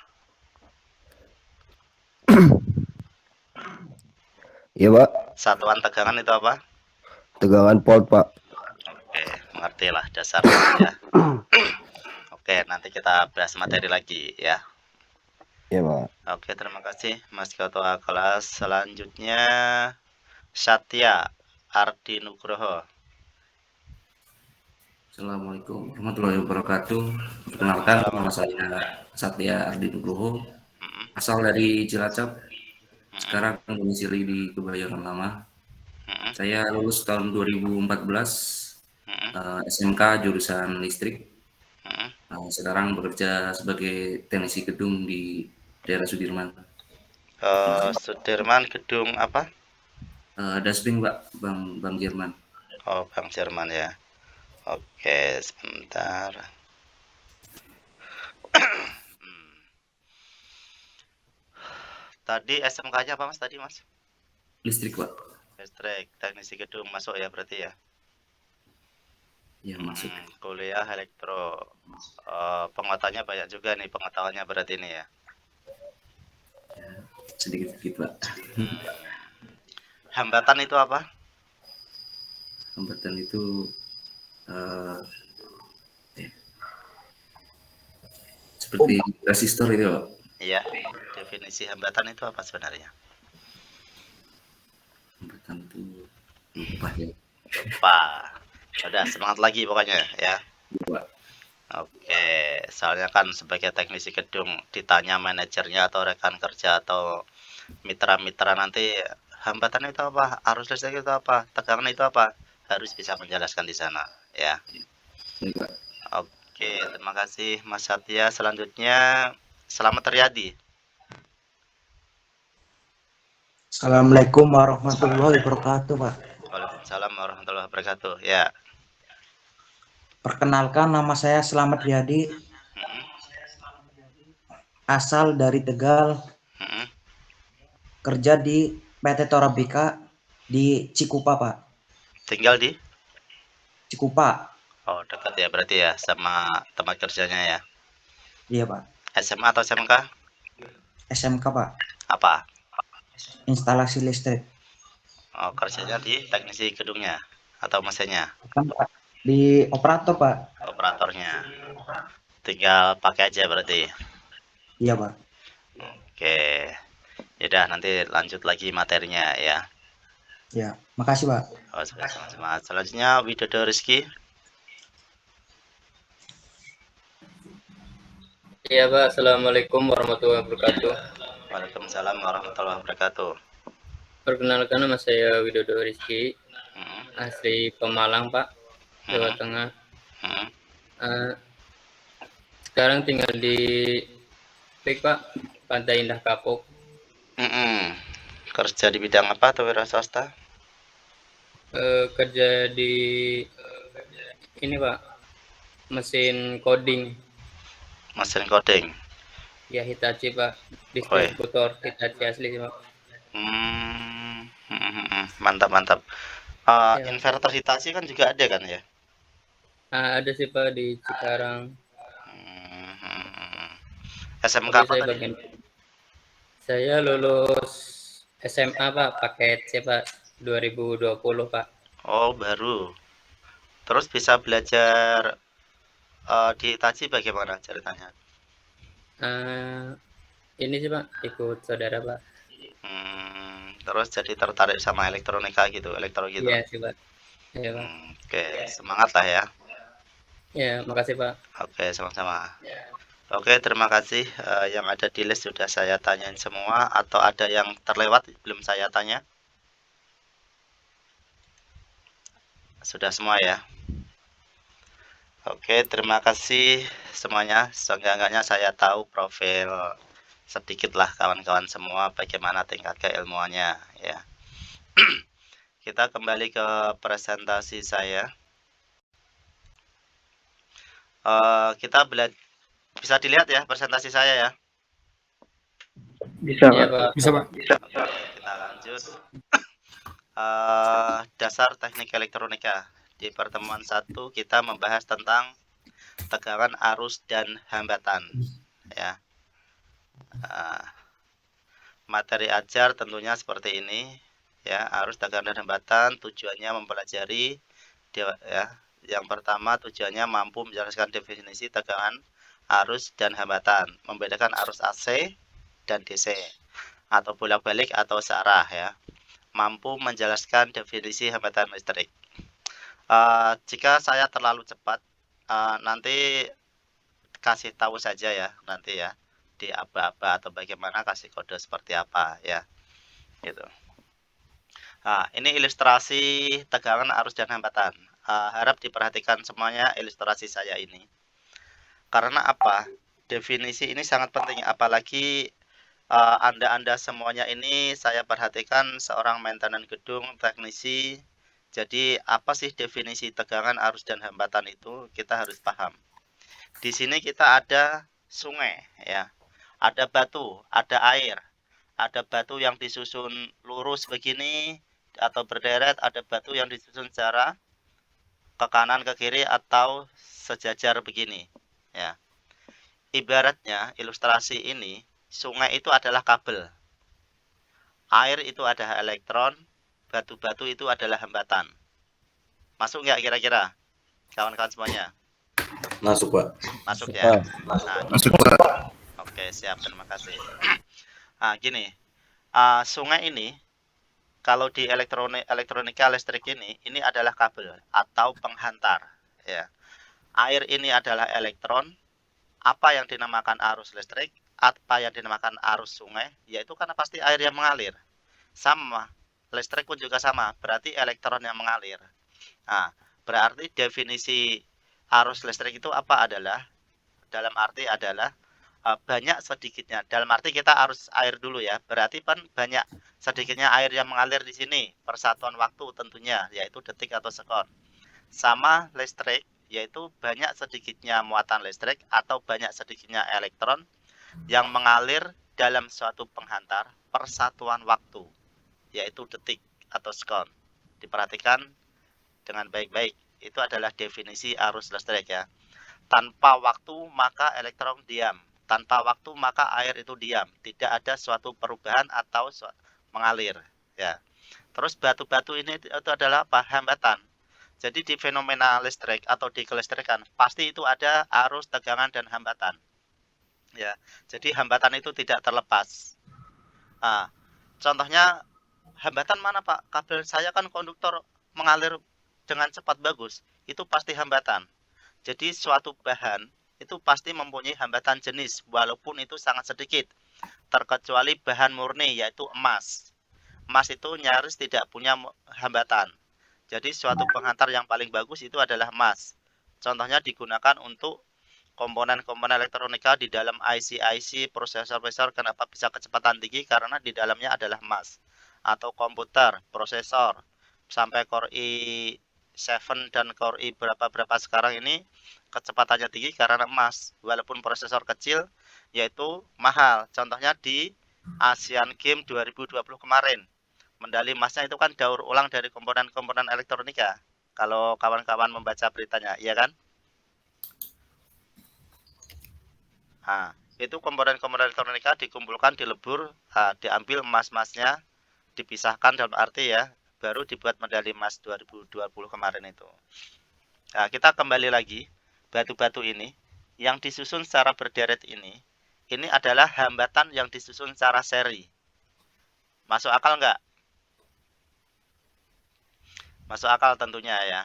Iya, Pak. Satuan tegangan itu apa? Tegangan volt, Pak. Oke, mengerti lah dasarnya ya. Oke, nanti kita bahas materi lagi ya. Iya, Pak. Oke, terima kasih Mas Ketua kelas. Selanjutnya Satya Ardi Nugroho. Assalamualaikum warahmatullahi wabarakatuh. Perkenalkan, nama saya Satya Ardi Nugroho, asal dari Cilacap. Sekarang domisili di Kebayoran Lama. Saya lulus tahun 2014, SMK jurusan listrik. Sekarang bekerja sebagai teknisi gedung di daerah Sudirman. Sudirman gedung apa? Dasbing, Pak, Bang Jerman. Oh, Bang Jerman ya. Oke, sebentar. Tadi SMK-nya apa Mas tadi, Mas? Listrik, Pak. Listrik, teknisi gedung masuk ya berarti ya? Ya, masuk. Kuliah elektro. Penguatannya banyak juga nih pengetahuannya berarti ini ya. Sedikit-sedikit, Pak. Hambatan itu apa? Hambatan itu seperti resistor itu, Pak. Iya, definisi hambatan itu apa sebenarnya? Hambatan itu lupa ya. Lupa. Udah semangat lagi pokoknya ya. Lupa. Oke, soalnya kan sebagai teknisi gedung ditanya manajernya atau rekan kerja atau mitra-mitra nanti hambatan itu apa, arus listrik itu apa, tegangan itu apa, harus bisa menjelaskan di sana ya. Oke, terima kasih Mas Satya. Selanjutnya Selamat Riyadi. Assalamualaikum warahmatullahi wabarakatuh, Pak. Waalaikumsalam warahmatullahi wabarakatuh. Ya. Perkenalkan, nama saya Selamat Riyadi. Asal dari Tegal. Kerja di PT Torabika di Cikupa, Pak. Tinggal di Cikupa. Oh, dekat ya berarti ya sama tempat kerjanya ya. Iya, Pak. SMA atau SMK? SMK, Pak. Apa? Instalasi listrik. Oh, kerjanya di teknisi gedungnya atau mesinnya? Bukan, Pak. Di operator, Pak. Operatornya. Tinggal pakai aja berarti. Iya, Pak. Oke. Yaudah nanti lanjut lagi materinya ya. Ya, makasih, Pak. Oh, sama-sama. Selanjutnya Widodo Rizky. Iya, Pak. Assalamualaikum warahmatullahi wabarakatuh. Waalaikumsalam warahmatullahi wabarakatuh. Perkenalkan, nama saya Widodo Rizky, asli Pemalang, Pak, Jawa Tengah. Sekarang tinggal di PIK, Pak, Pantai Indah Kapuk. Kerja di bidang apa atau wira swasta? Kerja di ini, Pak, mesin coding. Mesin coding. Ya, Hitachi, Pak. Distributor Hitachi asli sih, Pak. Mantap. Inverter Hitachi kan juga ada kan ya? Ada sih, Pak, di Cikarang. SMK Tapi apa saya tadi? Saya lulus SMA, Pak, paket C, Pak, 2020, Pak. Oh, baru. Terus bisa belajar di Hitachi bagaimana ceritanya? Ini sih, Pak, ikut saudara, Pak. Terus jadi tertarik sama elektronika gitu, elektro gitu. Iya sih, Pak. Iya, Pak. Oke, semangat lah ya. Ya, makasih, Pak. Oke, sama-sama. Oke, terima kasih. Yang ada di list sudah saya tanyain semua, atau ada yang terlewat belum saya tanya? Sudah semua ya. Oke, terima kasih semuanya. Seenggak-enggaknya saya tahu profil sedikit lah kawan-kawan semua bagaimana tingkat keilmuannya ya. Kita kembali ke presentasi saya. Kita bisa dilihat ya presentasi saya ya. Bisa, Iya, Pak. Pak. Bisa, Pak. Oke, kita lanjut. Dasar teknik elektronika. Di pertemuan 1 kita membahas tentang tegangan arus dan hambatan ya. Materi ajar tentunya seperti ini ya, arus, tegangan, dan hambatan. Tujuannya mempelajari ya. Yang pertama tujuannya mampu menjelaskan definisi tegangan, arus, dan hambatan, membedakan arus AC dan DC atau bolak-balik atau searah ya. Mampu menjelaskan definisi hambatan listrik. Jika saya terlalu cepat, nanti kasih tahu saja ya nanti ya di aba-aba atau bagaimana, kasih kode seperti apa ya gitu. Ini ilustrasi tegangan, arus, dan hambatan. Harap diperhatikan semuanya ilustrasi saya ini. Karena apa? Definisi ini sangat penting, apalagi Anda semuanya ini saya perhatikan seorang maintenance gedung, teknisi. Jadi apa sih definisi tegangan, arus, dan hambatan itu kita harus paham. Di sini kita ada sungai ya. Ada batu, ada air. Ada batu yang disusun lurus begini atau berderet, ada batu yang disusun secara ke kanan, ke kiri, atau sejajar begini ya. Ibaratnya ilustrasi ini, sungai itu adalah kabel, air itu adalah elektron, batu-batu itu adalah hambatan. Masuk nggak kira-kira kawan-kawan semuanya? Masuk, Pak. Masuk ya. Masuk, Pak. Oke, siap, terima kasih. Gini, sungai ini kalau di elektronika listrik ini adalah kabel atau penghantar ya. Air ini adalah elektron. Apa yang dinamakan arus listrik, apa yang dinamakan arus sungai, yaitu karena pasti air yang mengalir. Sama, listrik pun juga sama, berarti elektron yang mengalir. Berarti definisi arus listrik itu apa adalah? Dalam arti adalah banyak sedikitnya. Dalam arti kita arus air dulu ya. Berarti kan banyak sedikitnya air yang mengalir di sini. Persatuan waktu tentunya, yaitu detik atau sekon. Sama listrik, yaitu banyak sedikitnya muatan listrik atau banyak sedikitnya elektron yang mengalir dalam suatu penghantar persatuan waktu, yaitu detik atau sekon. Diperhatikan dengan baik-baik. Itu adalah definisi arus listrik ya. Tanpa waktu maka elektron diam. Tanpa waktu maka air itu diam. Tidak ada suatu perubahan atau mengalir ya. Terus batu-batu ini itu adalah apa? Hambatan. Jadi di fenomena listrik atau di kelistrikan pasti itu ada arus, tegangan, dan hambatan ya. Jadi hambatan itu tidak terlepas. Contohnya hambatan mana, Pak? Kabel saya kan konduktor mengalir dengan cepat bagus. Itu pasti hambatan. Jadi suatu bahan itu pasti mempunyai hambatan jenis walaupun itu sangat sedikit, terkecuali bahan murni yaitu emas. Emas itu nyaris tidak punya hambatan. Jadi suatu penghantar yang paling bagus itu adalah emas. Contohnya digunakan untuk komponen-komponen elektronika di dalam IC prosesor kenapa bisa kecepatan tinggi, karena di dalamnya adalah emas, atau komputer, prosesor sampai Core i7 dan Core i berapa sekarang ini kecepatannya tinggi karena emas, walaupun prosesor kecil yaitu mahal. Contohnya di Asian Games 2020 kemarin, medali emasnya itu kan daur ulang dari komponen-komponen elektronika. Kalau kawan-kawan membaca beritanya, iya kan? Nah, itu komponen-komponen elektronika dikumpulkan, dilebur, diambil emas-emasnya, dipisahkan dalam arti ya, baru dibuat medali emas 2020 kemarin itu. Nah, kita kembali lagi, batu-batu ini, yang disusun secara berderet ini adalah hambatan yang disusun secara seri. Masuk akal nggak? Masuk akal tentunya ya.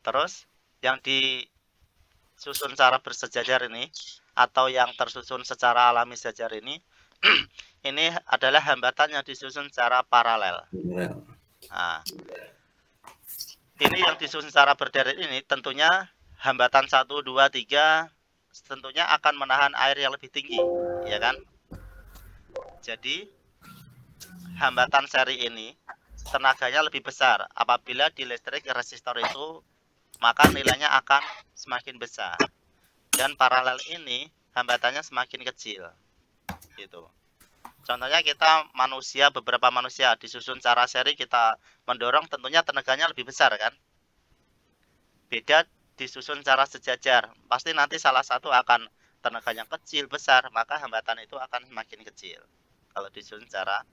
Terus, yang disusun secara bersejajar ini, atau yang tersusun secara alami sejajar ini ini adalah hambatan yang disusun secara paralel. Nah, ini yang disusun secara berderet ini tentunya hambatan 1, 2, 3 tentunya akan menahan air yang lebih tinggi, ya kan? Jadi hambatan seri ini tenaganya lebih besar. Apabila di listrik resistor itu, maka nilainya akan semakin besar. Dan paralel ini hambatannya semakin kecil, gitu. Contohnya kita manusia, beberapa manusia disusun secara seri, kita mendorong, tentunya tenaganya lebih besar kan. Beda disusun secara sejajar, pasti nanti salah satu akan tenaganya kecil, besar, maka hambatan itu akan semakin kecil kalau disusun secara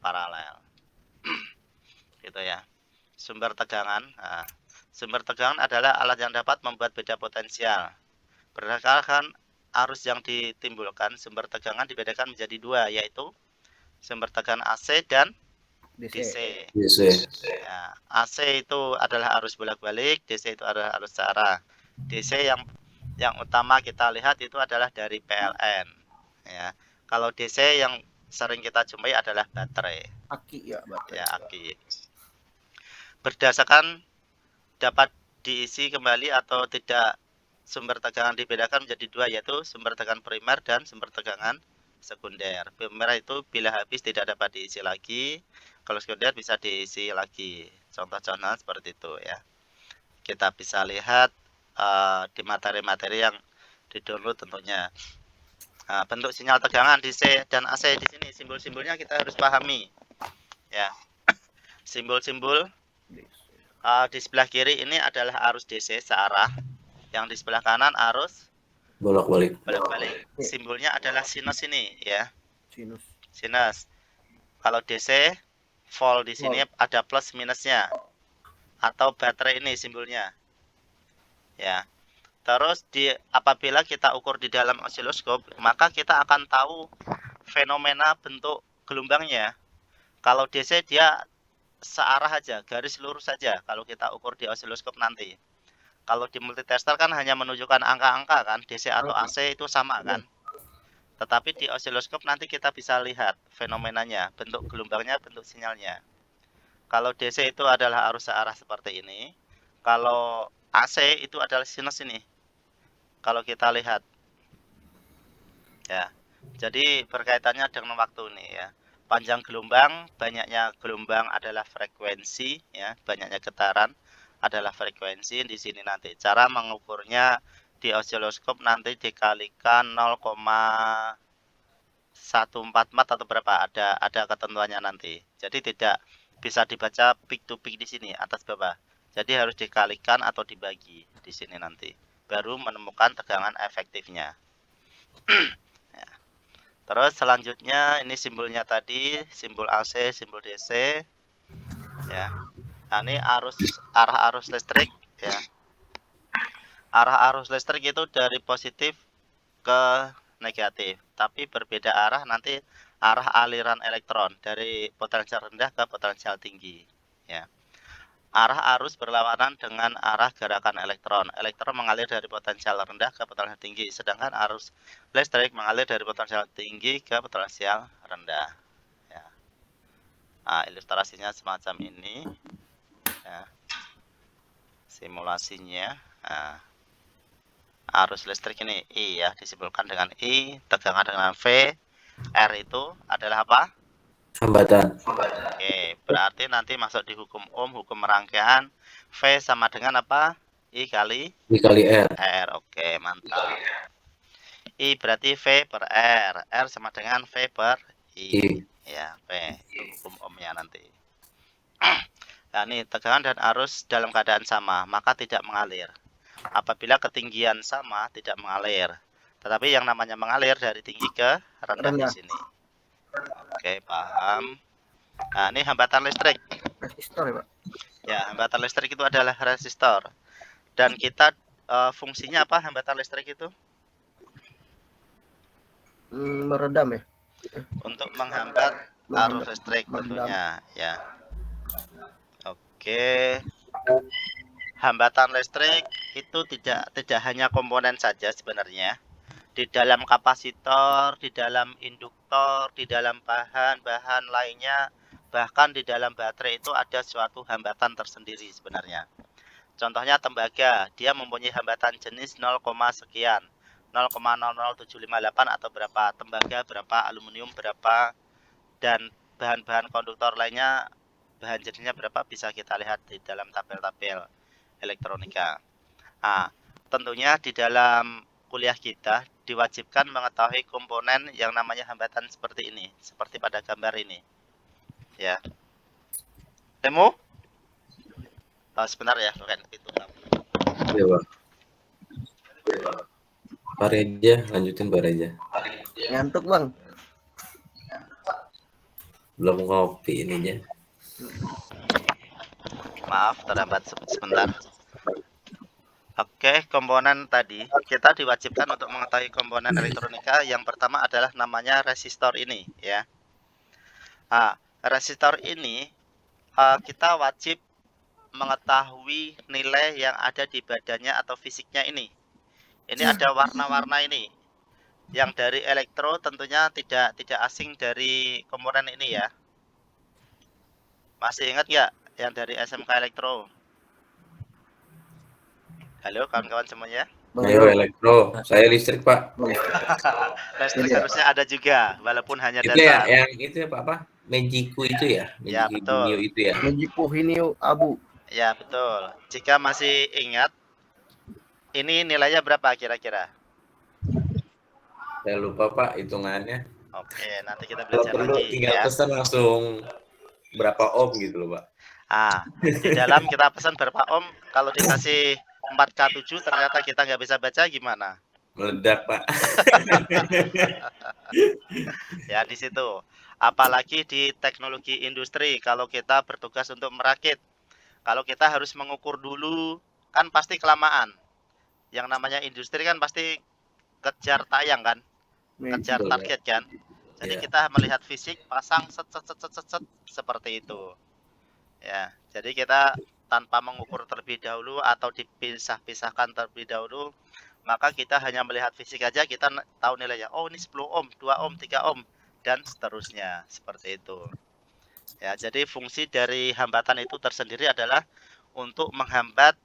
paralel. Gitu ya. Sumber tegangan. Nah, sumber tegangan adalah alat yang dapat membuat beda potensial. Berdasarkan arus yang ditimbulkan, sumber tegangan dibedakan menjadi dua, yaitu sumber tegangan AC dan DC. Ya, AC itu adalah arus bolak-balik, DC itu adalah arus searah. DC yang utama kita lihat itu adalah dari PLN. Ya, kalau DC yang sering kita jumpai adalah baterai. Aki ya, baterai. Ya, aki. Berdasarkan dapat diisi kembali atau tidak, sumber tegangan dibedakan menjadi dua, yaitu sumber tegangan primer dan sumber tegangan sekunder. Primer itu bila habis tidak dapat diisi lagi, kalau sekunder bisa diisi lagi. Contoh-contoh seperti itu ya. Kita bisa lihat di materi-materi yang di-download tentunya. Nah, bentuk sinyal tegangan DC dan AC di sini, simbol-simbolnya kita harus pahami. Ya. Simbol-simbol di sebelah kiri ini adalah arus DC searah. Yang di sebelah kanan arus bolak-balik. Simbolnya adalah sinus ini ya. Sinus. Kalau DC volt di sini ada plus minusnya. Atau baterai ini simbolnya. Ya. Terus apabila kita ukur di dalam osiloskop, maka kita akan tahu fenomena bentuk gelombangnya. Kalau DC dia searah aja, garis lurus saja kalau kita ukur di osiloskop nanti. Kalau di multitester kan hanya menunjukkan angka-angka kan, DC atau AC itu sama kan. Tetapi di osiloskop nanti kita bisa lihat fenomenanya, bentuk gelombangnya, bentuk sinyalnya. Kalau DC itu adalah arus searah seperti ini. Kalau AC itu adalah sinus ini. Kalau kita lihat. Ya. Jadi berkaitannya dengan waktu ini ya. Panjang gelombang, banyaknya gelombang adalah frekuensi ya, banyaknya getaran adalah frekuensi. Di sini nanti cara mengukurnya di osiloskop nanti dikalikan 0,144 atau berapa, ada ketentuannya nanti. Jadi tidak bisa dibaca peak to peak di sini atas bawah. Jadi harus dikalikan atau dibagi di sini nanti, baru menemukan tegangan efektifnya. Ya. Terus selanjutnya ini simbolnya tadi, simbol AC, simbol DC. Ya. Nah, ini arah arus listrik ya. Arah arus listrik itu dari positif ke negatif, tapi berbeda arah nanti arah aliran elektron dari potensial rendah ke potensial tinggi ya. Arah arus berlawanan dengan arah gerakan elektron. Elektron mengalir dari potensial rendah ke potensial tinggi, sedangkan arus listrik mengalir dari potensial tinggi ke potensial rendah ya. Nah, ilustrasinya semacam ini ya. Simulasinya arus listrik ini I ya, disimpulkan dengan I, tegangan dengan V, R itu adalah apa? Hambatan. Oke, berarti nanti masuk di hukum Ohm, hukum rangkaian, V sama dengan apa? I kali R. R. Oke, mantap. I berarti V per R. R sama dengan V per I. Ya, V. Itu hukum Ohm-nya nanti. Nah, ini tegangan dan arus dalam keadaan sama, maka tidak mengalir. Apabila ketinggian sama, tidak mengalir. Tetapi yang namanya mengalir dari tinggi ke rendah di sini. Oke, paham. Nah, ini hambatan listrik. Resistor ya, Pak? Ya, hambatan listrik itu adalah resistor. Dan kita fungsinya apa hambatan listrik itu? Meredam ya? Untuk menghambat arus listrik tentunya, ya. Oke. Hambatan listrik itu tidak hanya komponen saja sebenarnya. Di dalam kapasitor, di dalam induktor, di dalam bahan-bahan lainnya, bahkan di dalam baterai itu ada suatu hambatan tersendiri sebenarnya. Contohnya tembaga, dia mempunyai hambatan jenis 0, sekian, 0,00758 atau berapa, tembaga berapa, aluminium berapa, dan bahan-bahan konduktor lainnya bahan jenisnya berapa bisa kita lihat di dalam tabel-tabel elektronika. Nah, tentunya di dalam kuliah kita diwajibkan mengetahui komponen yang namanya hambatan seperti ini, seperti pada gambar ini. Ya. Temu? Sebentar ya, itu. Ya, Pak. Pak Reja, lanjutin Pak Reja. Ngantuk, Bang. Belum ngopi ininya. Maaf, terlambat sebentar. Oke, komponen tadi kita diwajibkan untuk mengetahui komponen elektronika. Yang pertama adalah namanya resistor ini, ya. Nah, resistor ini kita wajib mengetahui nilai yang ada di badannya atau fisiknya ini. Ini ada warna-warna ini. Yang dari elektro tentunya tidak asing dari komponen ini ya. Masih ingat nggak yang dari SMK Elektro? Halo kawan-kawan semuanya. Ayo elektro, saya listrik Pak. Listrik harusnya ada juga, walaupun hanya itu dasar. ya, yang itu ya Pak apa? Mejiku itu ya? Ya betul. Itu ya. Mejiku Hinio Abu. Ya betul. Jika masih ingat, ini nilainya berapa kira-kira? Saya lupa Pak hitungannya. Oke, nanti kita Kalau belajar perlu lagi tinggal ya. pesan langsung berapa ohm gitu loh Pak. Di dalam kita pesan berapa ohm, kalau dikasih 4K7 ternyata kita nggak bisa baca gimana? Meledak Pak. Ya di situ. Apalagi di teknologi industri, kalau kita bertugas untuk merakit, kalau kita harus mengukur dulu, kan pasti kelamaan. Yang namanya industri kan pasti kejar tayang kan, kejar target kan. Jadi kita melihat fisik, pasang set seperti itu. Ya, jadi kita tanpa mengukur terlebih dahulu atau dipisah-pisahkan terlebih dahulu, maka kita hanya melihat fisik aja kita tahu nilainya. Oh, ini 10 ohm, 2 ohm, 3 ohm dan seterusnya seperti itu. Ya, jadi fungsi dari hambatan itu tersendiri adalah untuk menghambat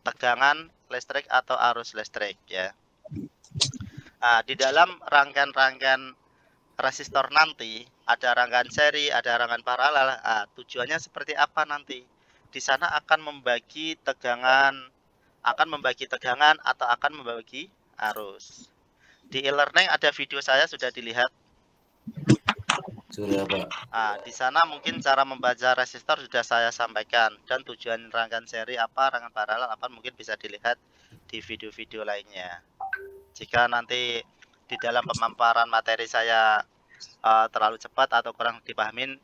tegangan listrik atau arus listrik ya. Di dalam rangkaian resistor nanti ada rangkaian seri, ada rangkaian paralel. Tujuannya seperti apa nanti? Di sana akan membagi tegangan atau akan membagi arus. Di e-learning ada video saya sudah dilihat. Sudah Pak. Di sana mungkin cara membaca resistor sudah saya sampaikan dan tujuan rangkaian seri apa, rangkaian paralel apa mungkin bisa dilihat di video-video lainnya. Jika nanti di dalam pemaparan materi saya terlalu cepat atau kurang dipahamin,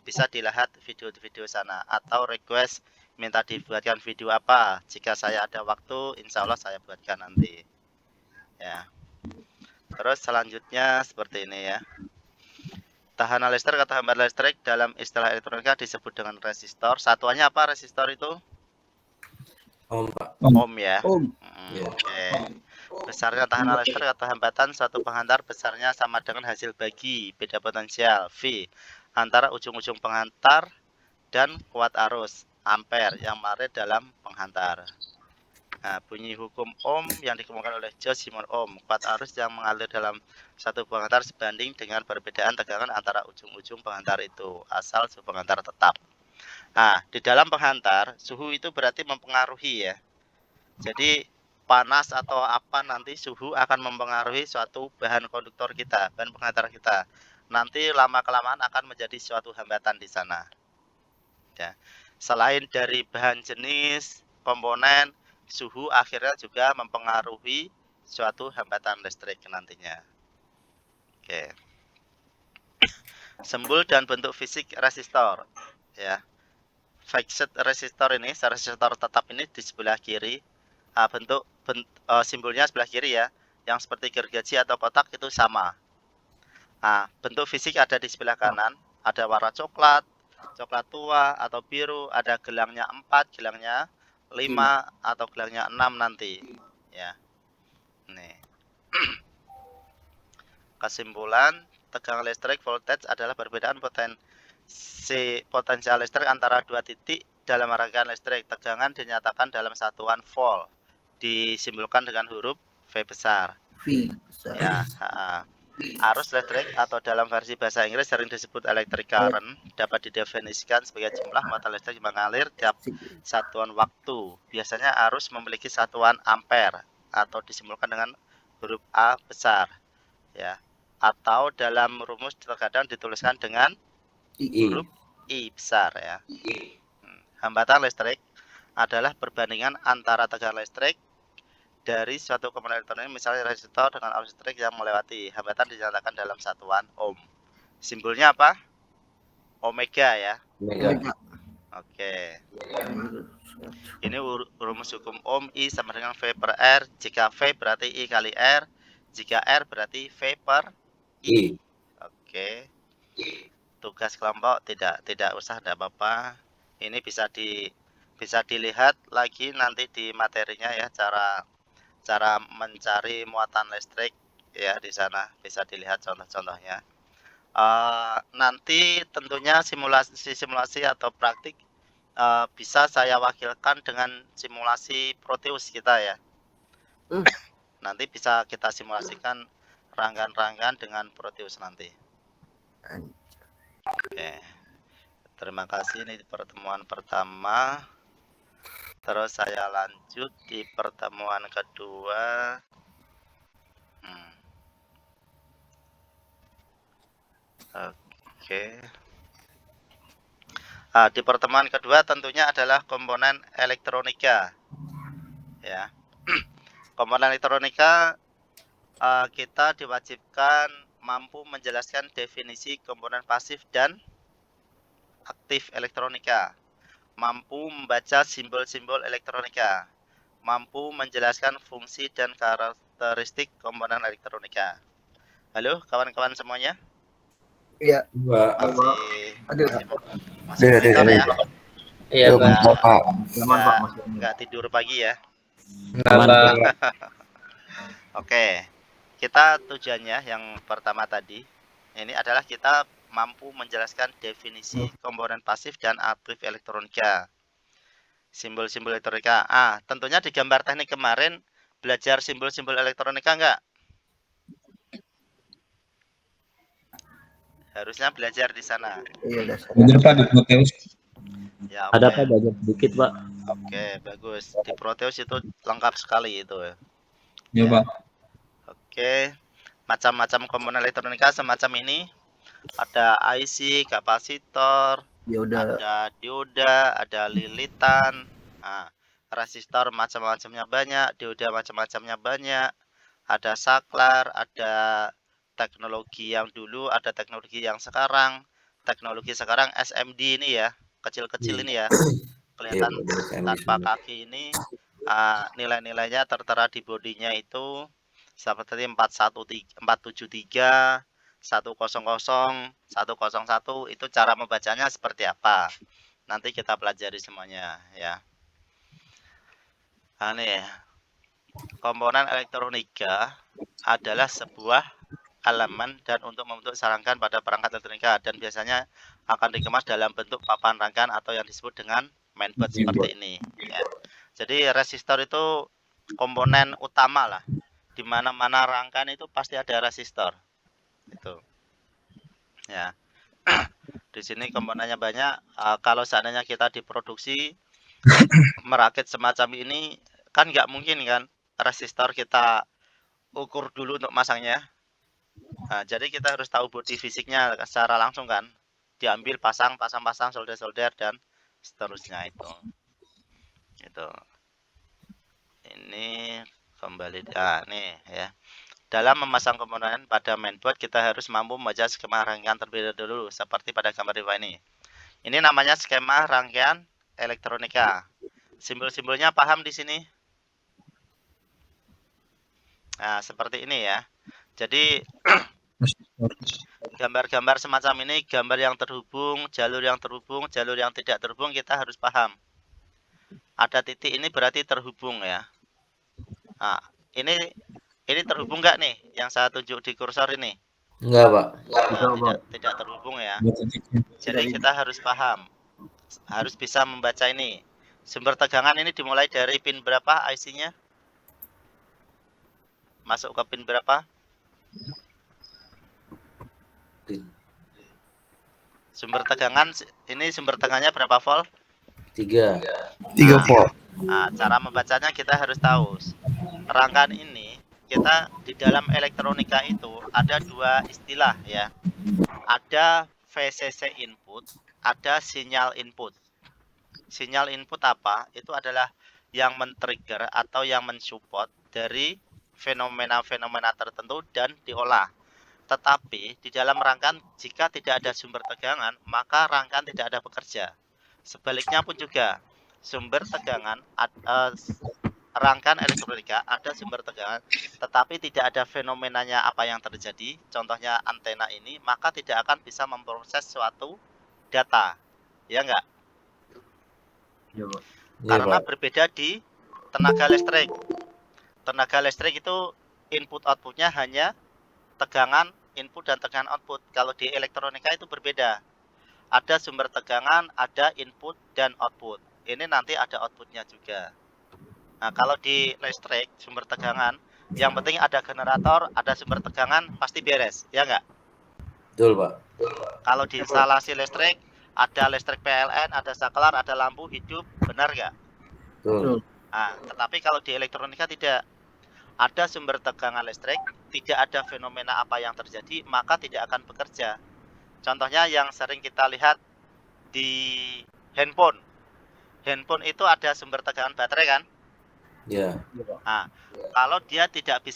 bisa dilihat video-video sana atau request minta dibuatkan video apa. Jika saya ada waktu, insya Allah saya buatkan nanti. Ya. Terus selanjutnya seperti ini ya. Tahanan listrik atau hambatan listrik dalam istilah elektronika disebut dengan resistor. Satuannya apa resistor itu? Ohm Pak. Ohm ya. Ya. Oke. Besarnya tahanan listrik atau hambatan suatu penghantar besarnya sama dengan hasil bagi beda potensial V antara ujung-ujung penghantar dan kuat arus ampere yang mengalir dalam penghantar. Nah, bunyi hukum Ohm yang dikemukakan oleh John Simon Ohm, kuat arus yang mengalir dalam satu penghantar sebanding dengan perbedaan tegangan antara ujung-ujung penghantar itu, asal suhu penghantar tetap. Nah, di dalam penghantar, suhu itu berarti mempengaruhi ya. Jadi, panas atau apa nanti suhu akan mempengaruhi suatu bahan konduktor kita, bahan penghantar kita. Nanti lama-kelamaan akan menjadi suatu hambatan di sana. Ya. Selain dari bahan jenis, komponen, suhu akhirnya juga mempengaruhi suatu hambatan listrik nantinya. Oke. Simbol dan bentuk fisik resistor, ya. Fixed resistor ini, resistor tetap ini di sebelah kiri. Simbolnya sebelah kiri ya, yang seperti gergaji atau kotak itu sama. Nah, bentuk fisik ada di sebelah kanan, ada warna coklat tua atau biru, ada gelangnya 4, gelangnya 5 atau gelangnya 6 nanti ya. Nih. Kesimpulan, tegangan listrik voltage adalah perbedaan potensial listrik antara dua titik dalam rangkaian listrik. Tegangan dinyatakan dalam satuan volt, disimbolkan dengan huruf V besar. Ya, arus listrik atau dalam versi bahasa Inggris sering disebut electric current dapat didefinisikan sebagai jumlah mata listrik yang mengalir tiap satuan waktu. Biasanya arus memiliki satuan ampere atau disimbolkan dengan huruf A besar ya, atau dalam rumus terkadang dituliskan dengan huruf I besar ya. Hambatan listrik adalah perbandingan antara tegangan listrik dari suatu komponen elektronik, misalnya resistor dengan arus listrik yang melewati. Hambatan dinyatakan dalam satuan ohm. Simbolnya apa? Omega ya. Omega. Oke. Ini rumus hukum Ohm, I sama dengan V per R. Jika V berarti I kali R, jika R berarti V per I. Oke. Tugas kelompok tidak usah, tidak apa-apa. Ini bisa dilihat lagi nanti di materinya ya, cara mencari muatan listrik ya, di sana bisa dilihat contoh-contohnya. Nanti tentunya simulasi atau praktik bisa saya wakilkan dengan simulasi Proteus kita ya. Nanti bisa kita simulasikan rangkaian-rangkaian dengan Proteus nanti. Oke. Terima kasih, ini pertemuan pertama. Terus saya lanjut di pertemuan kedua. Oke. Di pertemuan kedua tentunya adalah komponen elektronika. Ya. Komponen elektronika kita diwajibkan mampu menjelaskan definisi komponen pasif dan aktif elektronika, mampu membaca simbol-simbol elektronika, mampu menjelaskan fungsi dan karakteristik komponen elektronika. Halo kawan-kawan semuanya? Iya. Masih monitor ya? Iya, Pak. Nggak tidur pagi ya? Pak. Oke, kita tujuannya yang pertama tadi ini adalah kita mampu menjelaskan definisi komponen pasif dan aktif elektronika, simbol-simbol elektronika. Tentunya di gambar teknik kemarin belajar simbol-simbol elektronika enggak? Harusnya belajar di sana. Iya, bener Pak, di Proteus. Ya, Ada Pak, belajar sedikit Pak. Oke, bagus. Di Proteus itu lengkap sekali itu ya. Ya Pak. Oke, macam-macam komponen elektronika semacam ini. Ada IC, kapasitor, ada dioda, ada lilitan, resistor macam-macamnya banyak, dioda macam-macamnya banyak, ada saklar, ada teknologi yang dulu, ada teknologi yang sekarang. Teknologi sekarang SMD ini ya, kecil-kecil ini ya, kelihatan tanpa kaki ini. Nilai-nilainya tertera di bodinya itu seperti 473, 100, 101, itu cara membacanya seperti apa. Nanti kita pelajari semuanya ya. Nih, komponen elektronika adalah sebuah elemen dan untuk membentuk rangkaian pada perangkat elektronika, dan biasanya akan dikemas dalam bentuk papan rangkaian atau yang disebut dengan mainboard seperti ini ya. Jadi resistor itu komponen utama lah. Di mana-mana rangkaian itu pasti ada resistor. Itu. Ya. Di sini komponennya banyak. Kalau seandainya kita diproduksi merakit semacam ini, kan nggak mungkin kan resistor kita ukur dulu untuk masangnya. Nah, jadi kita harus tahu body fisiknya secara langsung kan. Diambil pasang, solder dan seterusnya itu. Itu. Ini kembali nih ya. Dalam memasang komponen pada mainboard kita harus mampu membaca skema rangkaian terlebih dahulu seperti pada gambar di bawah ini. Ini namanya skema rangkaian elektronika. Simbol-simbolnya paham di sini? Nah, seperti ini ya. Jadi gambar-gambar semacam ini, gambar yang terhubung, jalur yang terhubung, jalur yang tidak terhubung kita harus paham. Ada titik ini berarti terhubung ya. Nah, ini terhubung nggak nih yang saya tunjuk di kursor ini? Enggak, Pak. Tidak terhubung ya. Jadi kita harus paham. Harus bisa membaca ini. Sumber tegangan ini dimulai dari pin berapa IC-nya? Masuk ke pin berapa? Sumber tegangan ini sumber tegangannya berapa volt? 3 volt. Nah, cara membacanya kita harus tahu. Rangkaian ini kita di dalam elektronika itu ada dua istilah ya. Ada VCC input, ada sinyal input. Sinyal input apa? Itu adalah yang men-trigger atau yang mensupport dari fenomena-fenomena tertentu dan diolah. Tetapi di dalam rangkaian jika tidak ada sumber tegangan, maka rangkaian tidak ada bekerja. Sebaliknya pun juga sumber tegangan rangkaian elektronika ada sumber tegangan, tetapi tidak ada fenomenanya apa yang terjadi. Contohnya antena ini, maka tidak akan bisa memproses suatu data, ya enggak? Ya, Pak. Karena berbeda di tenaga listrik. Tenaga listrik itu input outputnya hanya tegangan input dan tegangan output. Kalau di elektronika itu berbeda. Ada sumber tegangan, ada input dan output. Ini nanti ada outputnya juga. Nah, kalau di listrik sumber tegangan, yang penting ada generator, ada sumber tegangan, pasti beres, ya enggak? Betul, Pak. Kalau di instalasi listrik, ada listrik PLN, ada saklar, ada lampu hidup, benar enggak? Betul. Nah, tetapi kalau di elektronika tidak. Ada sumber tegangan listrik, tidak ada fenomena apa yang terjadi, maka tidak akan bekerja. Contohnya yang sering kita lihat di handphone. Handphone itu ada sumber tegangan baterai kan? Ya. Nah, kalau dia tidak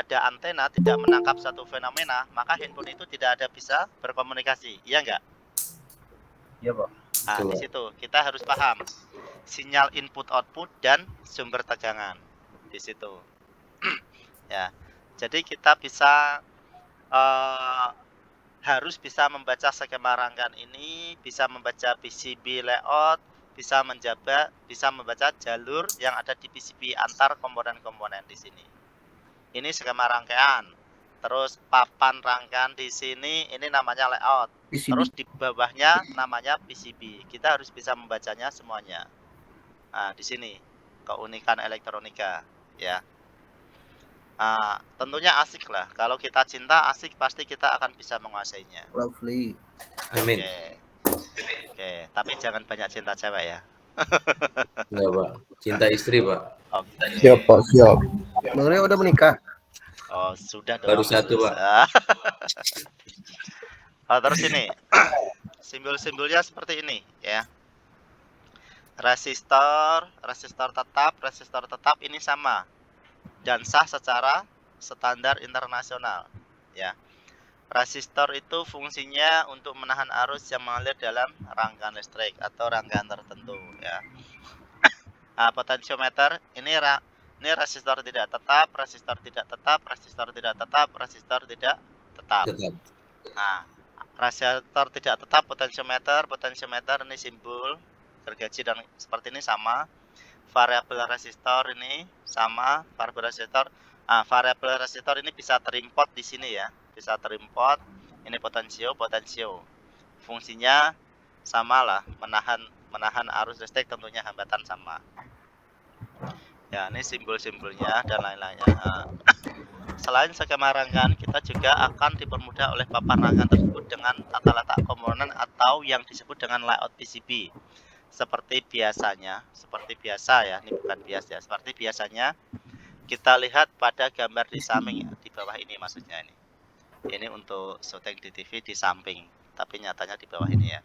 ada antena, tidak menangkap satu fenomena, maka handphone itu tidak ada bisa berkomunikasi. Iya enggak? Iya, Pak. Nah, di situ kita harus paham sinyal input output dan sumber tegangan di situ. Ya. Jadi kita bisa harus bisa membaca skema rangkaian ini, bisa membaca PCB layout, bisa membaca jalur yang ada di PCB antar komponen-komponen di sini. Ini skema rangkaian. Terus papan rangkaian di sini ini namanya layout. PCB. Terus di bawahnya namanya PCB. Kita harus bisa membacanya semuanya. Nah, di sini keunikan elektronika ya. Tentunya asik lah. Kalau kita cinta asik, pasti kita akan bisa menguasainya. Lovely. Amin. Oke. Tapi jangan banyak cinta cewek ya. Enggak, Pak. Cinta istri, Pak. Oke. Siap, Pak, siap. Bang Rio udah menikah? Oh, sudah dong. Baru satu, Pak. Terus ini. Simbol-simbolnya seperti ini ya. Resistor tetap ini sama dan sah secara standar internasional ya. Resistor itu fungsinya untuk menahan arus yang mengalir dalam rangkaian listrik atau rangkaian tertentu ya. Nah, potensiometer ini resistor tidak tetap, resistor tidak tetap, resistor tidak tetap, resistor tidak tetap. Nah, resistor tidak tetap potensiometer ini simbol gergaji dan seperti ini sama. Variabel resistor ini sama, variabel resistor. Nah, variabel resistor ini bisa terimport di sini ya. Bisa terimport. Ini potensio. Fungsinya sama lah, menahan arus listrik, tentunya hambatan sama. Ya, ini simbol-simbolnya dan lain-lainnya. Selain skema rangkaian, kita juga akan dipermudah oleh papan rangkaian tersebut dengan tata letak komponen atau yang disebut dengan layout PCB. Seperti biasa ya, ini bukan bias ya. Seperti biasanya kita lihat pada gambar di samping ya, di bawah ini maksudnya ini. Ini untuk syuting di TV di samping, tapi nyatanya di bawah ini ya.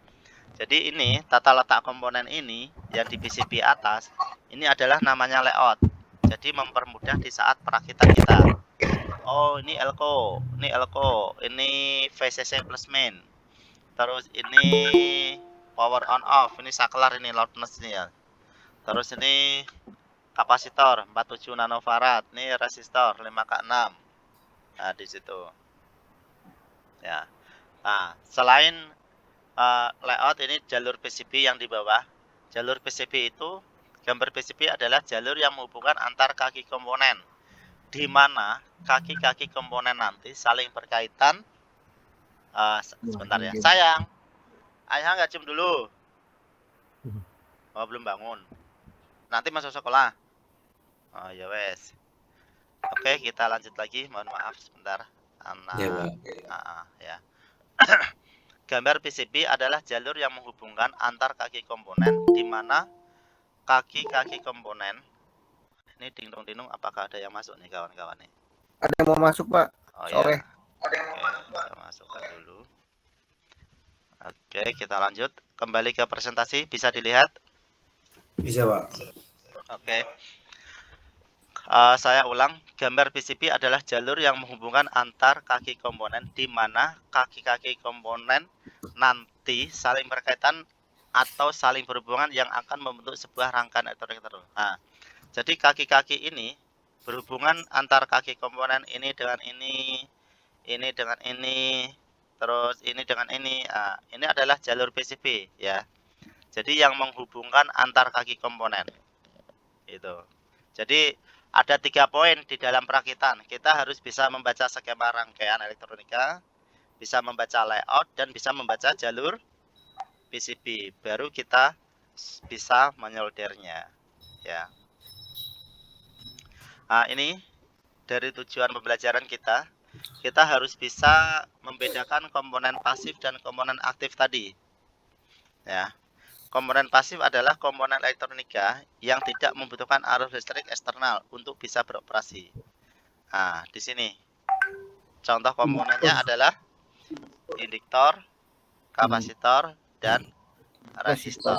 Jadi ini tata letak komponen ini yang di PCB atas, ini adalah namanya layout. Jadi mempermudah di saat perakitan kita. Oh, ini elko, ini VCC plus main. Terus ini power on off, ini saklar, ini loudness ini ya. Terus ini kapasitor 47 nanofarad, ini resistor 5K6. Nah, di situ. Ya. Nah, selain layout ini jalur PCB yang di bawah. Jalur PCB itu, gambar PCB adalah jalur yang menghubungkan antar kaki komponen, di mana kaki-kaki komponen nanti saling berkaitan. Sebentar ya, sayang, ayah nggak cium dulu. Oh, belum bangun. Nanti masuk sekolah. Oh ya wes. Oke, kita lanjut lagi. Mohon maaf sebentar. Ya. Gambar PCB adalah jalur yang menghubungkan antar kaki komponen, di mana kaki-kaki komponen. Ini dingdong-dingdong, apakah ada yang masuk nih kawan-kawan nih? Ada yang mau masuk, Pak? Oh Sore. ya. Oke, kita masukkan dulu. Oke, kita lanjut. Kembali ke presentasi, bisa dilihat? Bisa, Pak. Oke. Saya ulang, gambar PCB adalah jalur yang menghubungkan antar kaki komponen, di mana kaki-kaki komponen nanti saling berkaitan atau saling berhubungan yang akan membentuk sebuah rangkaian elektronik tertentu. Nah, jadi kaki-kaki ini berhubungan antar kaki komponen ini dengan ini dengan ini, terus ini dengan ini. Nah, ini adalah jalur PCB ya. Jadi yang menghubungkan antar kaki komponen itu. Jadi ada 3 poin di dalam perakitan. Kita harus bisa membaca skema rangkaian elektronika, bisa membaca layout, dan bisa membaca jalur PCB. Baru kita bisa menyoldernya ya. Nah, ini dari tujuan pembelajaran kita harus bisa membedakan komponen pasif dan komponen aktif tadi ya. Komponen pasif adalah komponen elektronika yang tidak membutuhkan arus listrik eksternal untuk bisa beroperasi. Nah, di sini contoh komponennya adalah induktor, kapasitor, dan resistor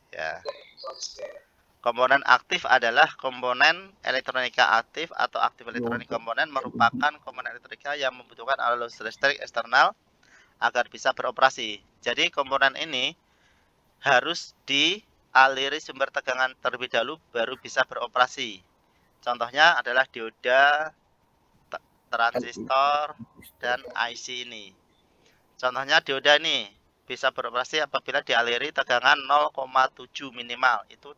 ya. Komponen aktif adalah komponen elektronika aktif atau aktif elektronik komponen, merupakan komponen elektronika yang membutuhkan arus listrik eksternal agar bisa beroperasi. Jadi komponen ini harus dialiri sumber tegangan terlebih dahulu baru bisa beroperasi. Contohnya adalah dioda, transistor, dan IC ini. Contohnya dioda ini bisa beroperasi apabila dialiri tegangan 0,7 minimal. Itu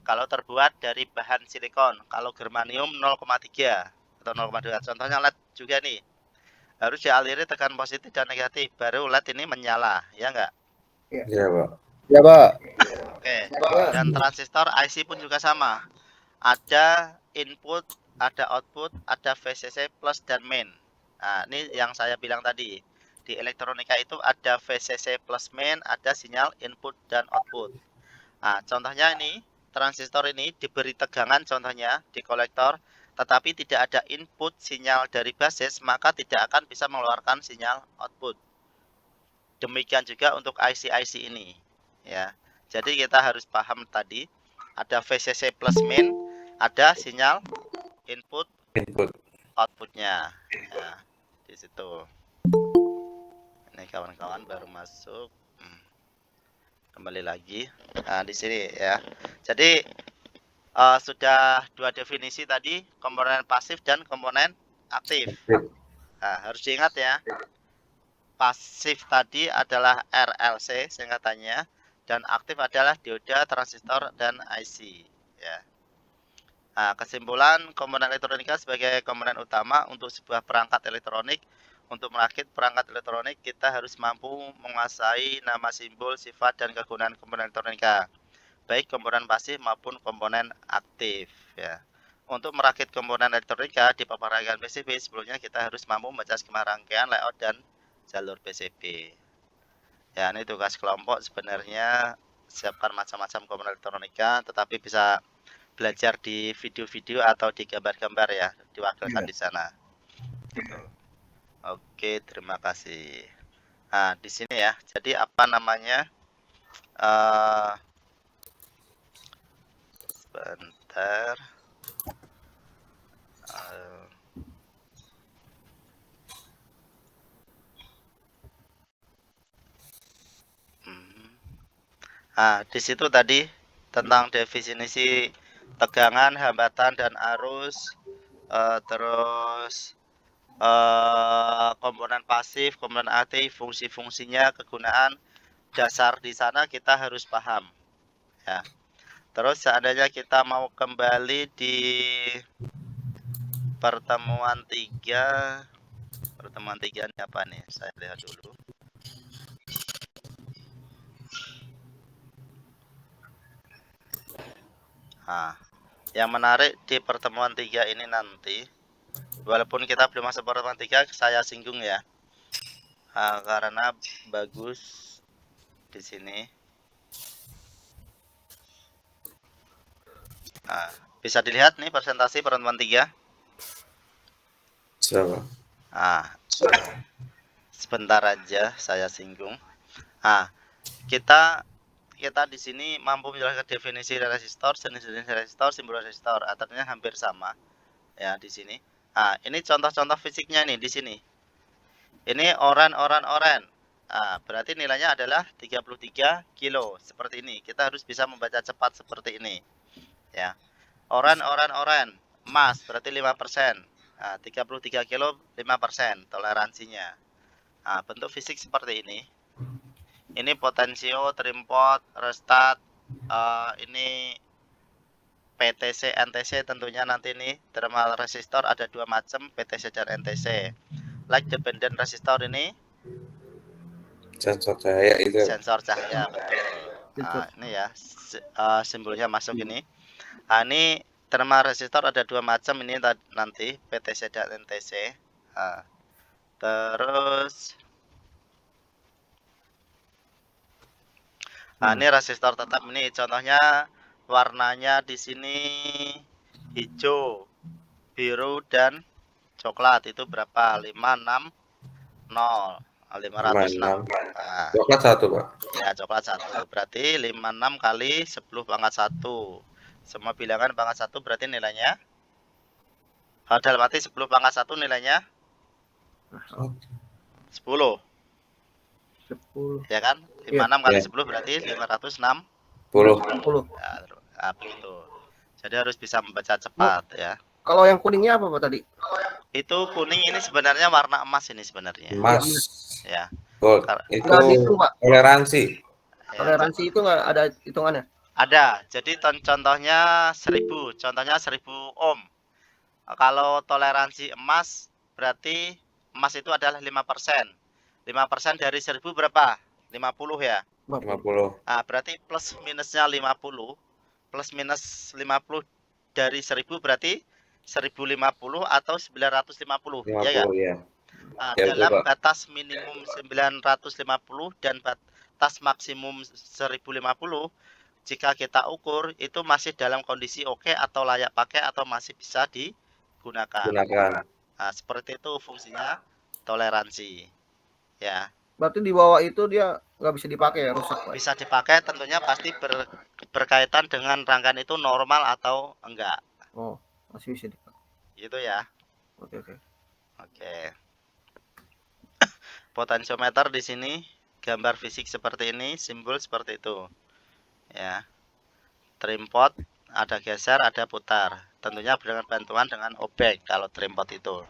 kalau terbuat dari bahan silikon. Kalau germanium 0,3 atau 0,2. Contohnya LED juga nih. Harus dialiri tegangan positif dan negatif baru LED ini menyala, ya enggak? Iya, Pak. Ya, Pak. Oke. Dan transistor IC pun juga sama. Ada input, ada output, ada VCC plus dan main. Nah, ini yang saya bilang tadi. Di elektronika itu ada VCC plus main, ada sinyal input dan output. Nah, contohnya ini, transistor ini diberi tegangan contohnya di kolektor, tetapi tidak ada input sinyal dari basis, maka tidak akan bisa mengeluarkan sinyal output. Demikian juga untuk IC-IC ini. Ya, jadi kita harus paham tadi, ada VCC plus main, ada sinyal input, outputnya. Ya, di situ. Ini kawan-kawan baru masuk. Kembali lagi. Nah, di sini ya. Jadi sudah 2 definisi tadi, komponen pasif dan komponen aktif. Nah, harus diingat ya. Pasif tadi adalah RLC singkatannya, dan aktif adalah dioda, transistor, dan IC ya. Nah, kesimpulan, komponen elektronika sebagai komponen utama untuk sebuah perangkat elektronik. Untuk merakit perangkat elektronik, kita harus mampu menguasai nama, simbol, sifat, dan kegunaan komponen elektronika. baik komponen pasif maupun komponen aktif ya. Untuk merakit komponen elektronika di pemrograman PCB sebelumnya kita harus mampu membaca skema rangkaian, layout dan jalur PCB. Ya, ini tugas kelompok sebenarnya siapkan macam-macam komponen elektronika, tetapi bisa belajar di video-video atau di gambar-gambar ya, diwakilkan di sana. Gitu. Oke, terima kasih. Nah, di sini ya. Jadi apa namanya? Sebentar. Nah, di situ tadi tentang definisi tegangan, hambatan, dan arus, terus komponen pasif, komponen aktif, fungsi-fungsinya, kegunaan dasar di sana kita harus paham. Ya. Terus seandainya kita mau kembali di pertemuan 3, pertemuan 3 ini apa nih? Saya lihat dulu. Nah, yang menarik di pertemuan 3 ini nanti, walaupun kita belum masuk pertemuan 3, saya singgung ya, karena bagus di sini. Nah, bisa dilihat nih presentasi pertemuan 3. Siapa? Nah, sebentar aja saya singgung. Nah, kita di sini mampu menjelaskan definisi resistor, jenis-jenis resistor, simbol resistor, artinya hampir sama ya di sini. Nah, ini contoh-contoh fisiknya nih di sini. Ini oran. Nah, berarti nilainya adalah 33 kilo seperti ini. Kita harus bisa membaca cepat seperti ini. Ya. Oran. Emas berarti 5%. Nah, 33 kilo 5% toleransinya. Nah, bentuk fisik seperti ini. Ini potensio, trimpot, restat, ini PTC, NTC tentunya nanti ini thermal resistor ada 2 macam, PTC dan NTC. Light dependent resistor ini sensor cahaya itu. Sensor cahaya, betul. Nah, ini ya simbolnya masuk ini. Nah, ini thermal resistor ada 2 macam ini nanti PTC dan NTC. Nah, terus ini resistor tetap ini contohnya warnanya di sini hijau, biru dan coklat itu berapa? 560 506. Nah, coklat 1, Pak. Ya, coklat 1. Berarti 56 kali 10 pangkat 1. Semua bilangan pangkat 1 berarti nilainya dalam arti 10 pangkat 1 nilainya 10. Ya kan? 56 kali 10 berarti 560. Ya, nah, begitu. Jadi harus bisa membaca cepat ya. Kalau yang kuningnya apa Pak tadi? Itu kuning ini sebenarnya warna emas ini sebenarnya. Emas. Ya. Itu toleransi. Toleransi itu nggak ada hitungannya? Ada. Jadi contohnya 1000. Contohnya 1000 ohm. Kalau toleransi emas berarti emas itu adalah 5%. 5% dari 1000 berapa? 50 ya? 50. Nah, berarti plus minusnya 50. Plus minus 50 dari 1000 berarti 1050 atau 950. 50, ya kan? Ya. Nah, Ya, dalam betul, Pak. batas minimum 950 dan batas maksimum 1050, jika kita ukur itu masih dalam kondisi oke atau layak pakai atau masih bisa digunakan. Nah, seperti itu fungsinya toleransi. Ya. Berarti di bawah itu dia nggak bisa dipakai ya, rusak Pak? Bisa dipakai tentunya pasti berkaitan dengan rangkaian itu normal atau enggak. Oh, masih bisa dipakai. Gitu ya. Oke. Potensiometer di sini gambar fisik seperti ini, simbol seperti itu. Ya. Trimpot ada geser, ada putar. Tentunya dengan bantuan dengan obeng kalau trimpot itu.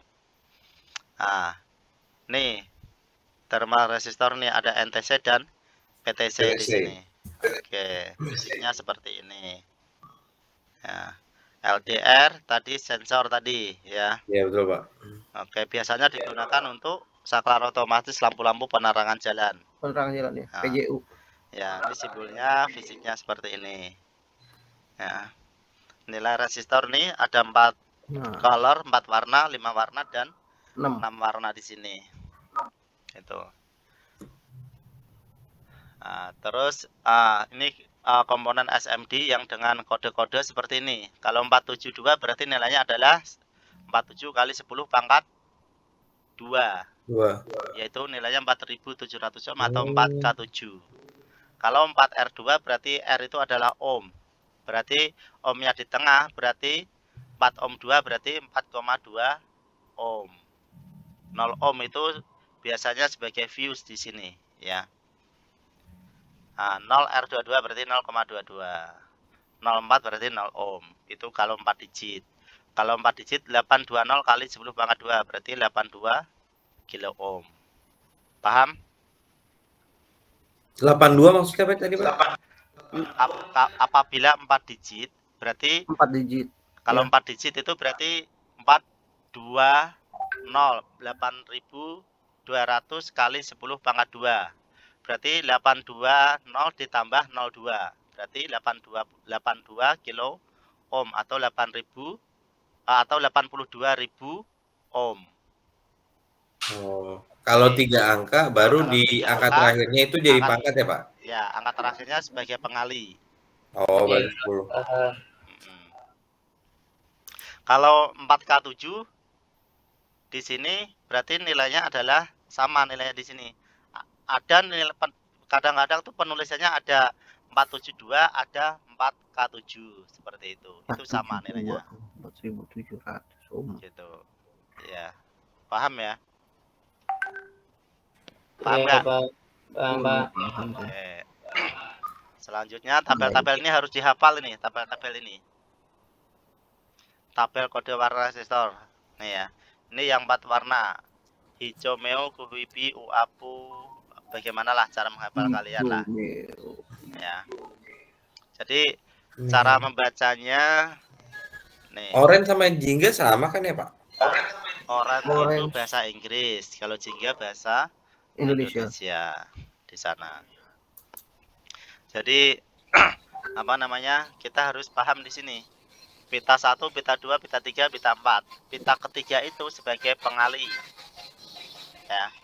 Nah, nih thermal resistor nih ada NTC dan PTC di sini. Oke, fisiknya seperti ini. Ya. LDR tadi sensor tadi ya. Ya, betul, Pak. Oke, biasanya digunakan untuk saklar otomatis lampu-lampu penerangan jalan. Penerangan jalan ya, Nah, PJU. ya, ini simbolnya fisiknya seperti ini Ya. Nilai resistor ini ada 4 color, 4 warna, 5 warna dan 6 warna di sini. Itu. Nah, terus ini komponen SMD yang dengan kode-kode seperti ini. Kalau 472 berarti nilainya adalah 47 kali 10 pangkat 2. Yaitu nilainya 4700 ohm atau 4K7. Kalau 4R2 berarti R itu adalah ohm. Berarti ohmnya di tengah, berarti 4 ohm 2 berarti 4,2 ohm. 0 ohm itu biasanya sebagai fuse di sini ya. Nah, 0R22 berarti 0,22. 04 berarti 0 ohm. Itu kalau 4 digit. Kalau 4 digit 820 kali 10 pangkat 2 berarti 82 kilo ohm. Paham? 82 maksudnya apa tadi, Pak? Apabila 4 digit berarti 4 digit. Kalau 4 digit itu berarti 420 8.200 kali 10 pangkat 2. Berarti 820 ditambah 02. Berarti 82 kilo ohm atau 8.000 atau 82.000 ohm. Oh, kalau 3 angka baru di angka terakhirnya itu jadi pangkat ya, Pak? Ya, angka terakhirnya sebagai pengali. Oh, berarti 10. Kalau 4K7 di sini berarti nilainya adalah sama nilainya di sini. Ada nilai kadang-kadang tuh penulisannya ada 472, ada 4K7 seperti itu. Itu sama nilainya. 4700 ohm. Gitu. Ya. Paham ya? Paham nggak? Paham, Pak. Oke. Selanjutnya tabel-tabel ini harus dihafal ini, tabel-tabel ini. Tabel kode warna resistor. Nih ya. Ini yang 4 warna. Hijau, meo, kuhibi, uapu. Bagaimanalah cara menghafal kalian lah. Ya. Jadi cara membacanya nih. Orange sama jingga sama kan ya, Pak? Orange itu bahasa Inggris, kalau jingga bahasa Indonesia di sana. Jadi apa namanya? Kita harus paham di sini. Pita 1, pita 2, pita 3, pita 4. Pita ketiga itu sebagai pengali. Ya.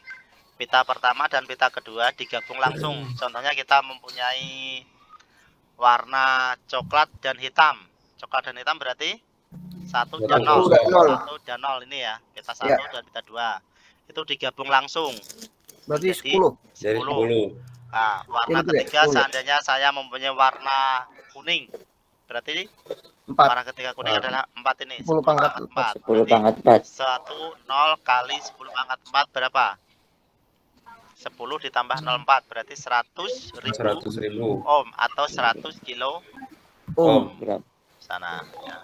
Pita pertama dan pita kedua digabung langsung. Contohnya kita mempunyai warna coklat dan hitam. Coklat dan hitam berarti 1 dan 0. 1 dan 0 ini ya. Pita 1 dan pita 2. Itu digabung langsung. Berarti 10. Jadi 10. Nah, warna ketiga seandainya saya mempunyai warna kuning. Berarti 4. Warna ketiga kuning adalah 4 ini. 10 pangkat 4. 10 pangkat 4. 10 kali 10 pangkat 4 berapa? 10 ditambah 04 berarti 100.000 ohm atau 100 kilo ohm. Sana ya.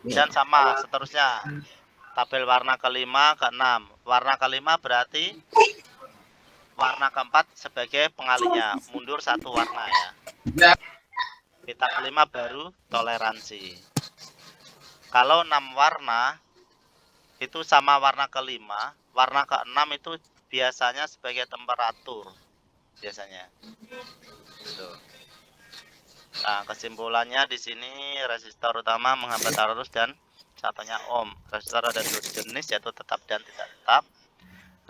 Dan sama seterusnya. Tabel warna kelima ke-6. Warna kelima berarti warna keempat sebagai pengalinya, mundur 1 warna ya. Pita kelima baru toleransi. Kalau 6 warna itu sama warna kelima, warna ke-6 itu biasanya sebagai temperatur biasanya. Tuh. Nah, kesimpulannya di sini resistor utama menghambat arus dan satunya ohm. Resistor ada 2 jenis yaitu tetap dan tidak tetap.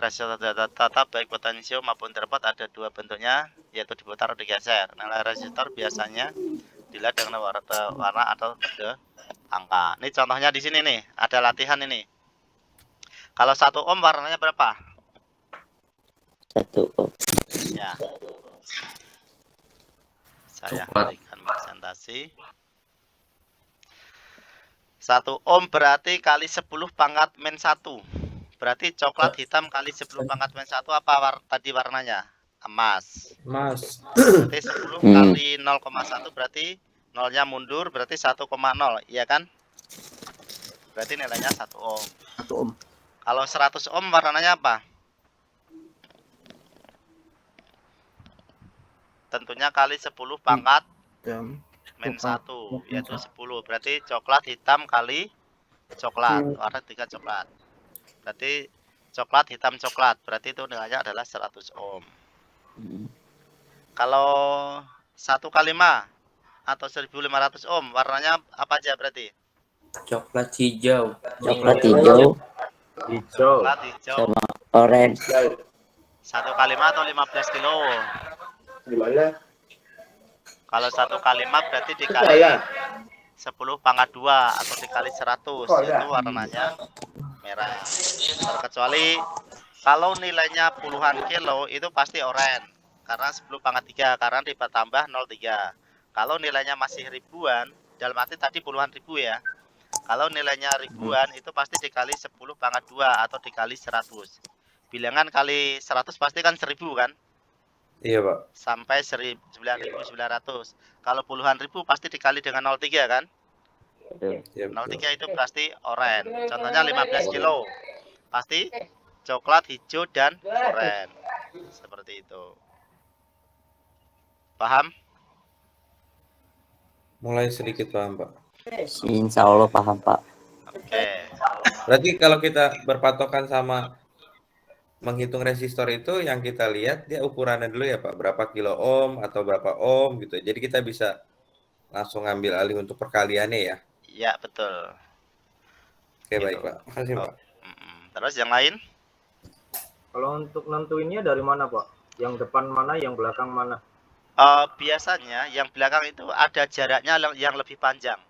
Resistor tetap baik potensial maupun terpot ada 2 bentuknya yaitu diputar atau digeser. Nilai resistor biasanya dilihat dengan warna atau kode angka. Ini contohnya di sini nih, ada latihan ini. Kalau 1 ohm warnanya berapa? 1 ohm. Ya. Saya berikan presentasi. 1 ohm berarti kali 10 pangkat min 1. Berarti coklat hitam kali 10 pangkat min 1 apa tadi warnanya? Emas. Berarti 10 kali 0,1 berarti nolnya mundur berarti 1,0, iya kan? Berarti nilainya 1 ohm. 1 ohm. Kalau 100 ohm warnanya apa? Tentunya kali 10 pangkat min 1 yaitu 10. Berarti coklat hitam kali coklat, warna 3 coklat. Berarti coklat hitam coklat, berarti itu nilainya adalah 100 ohm. Kalau 1 kali 5 atau 1500 ohm. Warnanya apa aja berarti? Coklat hijau. Coklat hijau Coklat hijau. sama orange. 1 kali 5 atau 15 kilo? Gimana? Kalau 1 kali 5 berarti dikali 10 pangkat 2 atau dikali 100, itu warnanya merah. Terkecuali kalau nilainya puluhan kilo itu pasti oranye karena 10 pangkat 3 karena ditambah 0,3. Kalau nilainya masih ribuan, dalam arti tadi puluhan ribu ya. Kalau nilainya ribuan itu pasti dikali 10 pangkat 2 atau dikali 100. Bilangan kali 100 pasti kan 1000 kan? Iya, Pak. Sampai 9.900. Kalau puluhan ribu pasti dikali dengan 0,3 kan? Ya, 0,3 itu pasti oranye. Contohnya 15 kilo. Pasti coklat, hijau, dan oranye. Seperti itu. Paham? Mulai sedikit paham, Pak. Insya Allah paham, Pak. Oke. Berarti kalau kita berpatokan sama menghitung resistor itu yang kita lihat dia ukurannya dulu ya Pak, berapa kilo ohm atau berapa ohm gitu. Jadi kita bisa langsung ngambil alih untuk perkaliannya ya. Iya, betul. Oke, baik Pak. Makasih Pak. Terus yang lain? Kalau untuk nentuinnya dari mana Pak? Yang depan mana, yang belakang mana? Biasanya yang belakang itu ada jaraknya yang lebih panjang.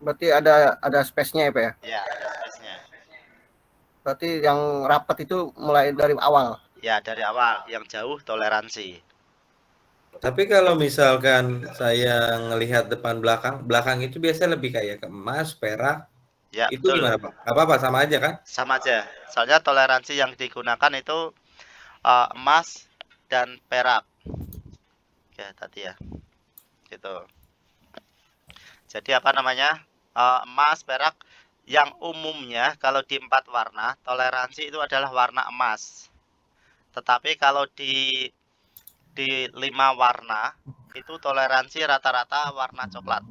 Berarti ada space-nya ya Pak ya? Ya, ada space-nya. Berarti yang rapat itu mulai dari awal. Ya, dari awal. Yang jauh toleransi. Tapi kalau misalkan saya ngelihat depan belakang itu biasanya lebih kayak ke emas, perak. Ya, itu betul. gimana Pak? Apa sama aja kan? Sama aja. Soalnya toleransi yang digunakan itu emas dan perak. Ya, tadi ya. Gitu. Jadi apa namanya? Emas, perak yang umumnya kalau di 4 warna, toleransi itu adalah warna emas. Tetapi kalau di 5 warna, itu toleransi rata-rata warna coklat.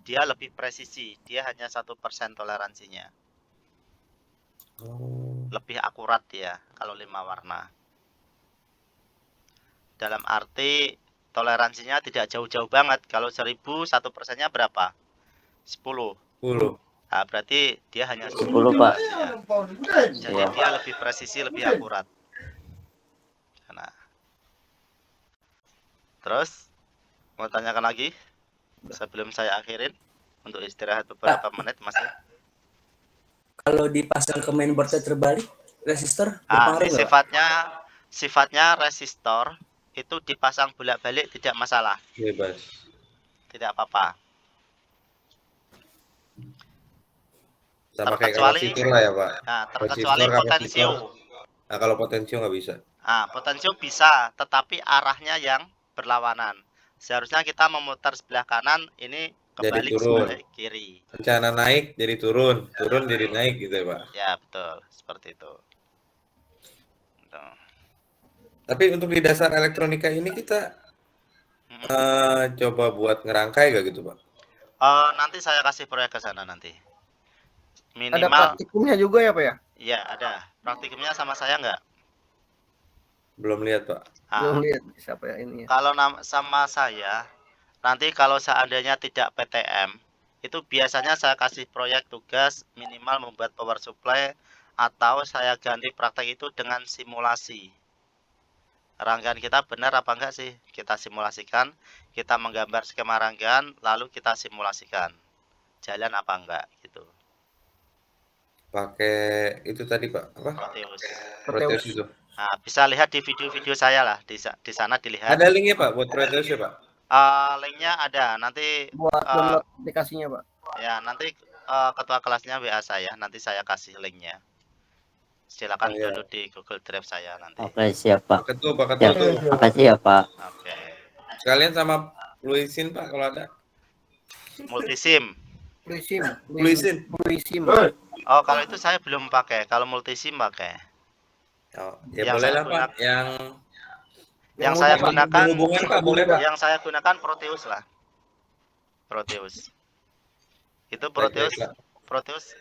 Dia lebih presisi, dia hanya 1% toleransinya. Lebih akurat dia kalau 5 warna. Dalam arti toleransinya tidak jauh-jauh banget. Kalau 1000, 1%-nya berapa? 10. 10. Nah, berarti dia hanya 10, Pak. Ya. Jadi dia lebih presisi, lebih akurat. Nah. Terus mau tanyakan lagi sebelum saya akhirin untuk istirahat beberapa menit masih. Kalau dipasang ke mainboardnya terbalik, resistor Ini berpengaruh nggak? sifatnya resistor itu dipasang bolak-balik tidak masalah. Bebas. Tidak apa-apa. Sama kayak kapasitor lah ya Pak. Nah, terkecuali potensio. Nah, kalau potensio nggak bisa. Nah, potensio bisa, tetapi arahnya yang berlawanan. Seharusnya kita memutar sebelah kanan, ini kembali Jadi turun. sebelah kiri. Rencana naik jadi turun, turun jadi naik gitu ya Pak. Ya, betul. Seperti itu. Tapi untuk di dasar elektronika ini kita coba buat ngerangkai gak gitu Pak? Nanti saya kasih proyek ke sana nanti. Ada Minimal. praktikumnya juga ya Pak ya? Iya, ada. Praktikumnya sama saya nggak? Belum lihat Pak. Belum lihat siapa ya ini ya. Kalau sama saya, nanti kalau seandainya tidak PTM, itu biasanya saya kasih proyek tugas minimal membuat power supply atau saya ganti praktek itu dengan simulasi. Rangkaian kita benar apa enggak sih? Kita simulasikan, kita menggambar skema rangkaian, lalu kita simulasikan. Jalan apa enggak gitu. Pakai itu tadi Pak, apa? Proteus itu. Nah, bisa lihat di video-video saya lah, di sana dilihat. Ada linknya Pak buat Proteus ya Pak? Linknya ada, nanti buat download aplikasinya Pak. Ya, nanti ketua kelasnya WA saya, nanti saya kasih linknya. Silakan download di Google Drive saya nanti. Oke, siap Pak. Pakai tuh. Makasih ya Pak. Oke. Sekalian sama Luisin Pak kalau ada. Multisim. Luisin. Oh, kalau itu saya belum pakai. Kalau multisim pakai. Oh, ya boleh lah Pak. Yang saya gunakan hubungan Pak, boleh Pak. Yang saya gunakan Proteus lah. Proteus. Itu Proteus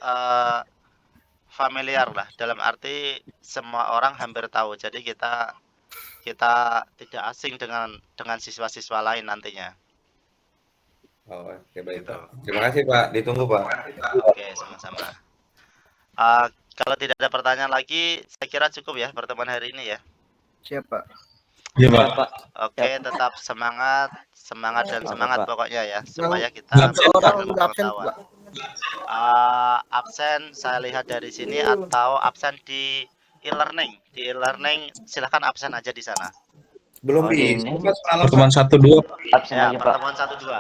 familiar lah, dalam arti semua orang hampir tahu. Jadi kita tidak asing dengan siswa-siswa lain nantinya. Oh, oke baik Pak. Terima kasih Pak. Ditunggu Pak. Oke, sama-sama. Kalau tidak ada pertanyaan lagi, saya kira cukup ya pertemuan hari ini ya. Siap Pak. Iya Pak. Oke, tetap semangat, semangat dan Oke, semangat Pak. pokoknya ya, supaya kita Yang bertambah seorang udah absen pengetahuan. Pak. Absen saya lihat dari sini atau absen di e-learning. Di e-learning silahkan absen aja di sana. Belum Oh, di bisa ini Pak semalam. Pertemuan 1-2. absen Ya, aja, Pak. pertemuan 1-2.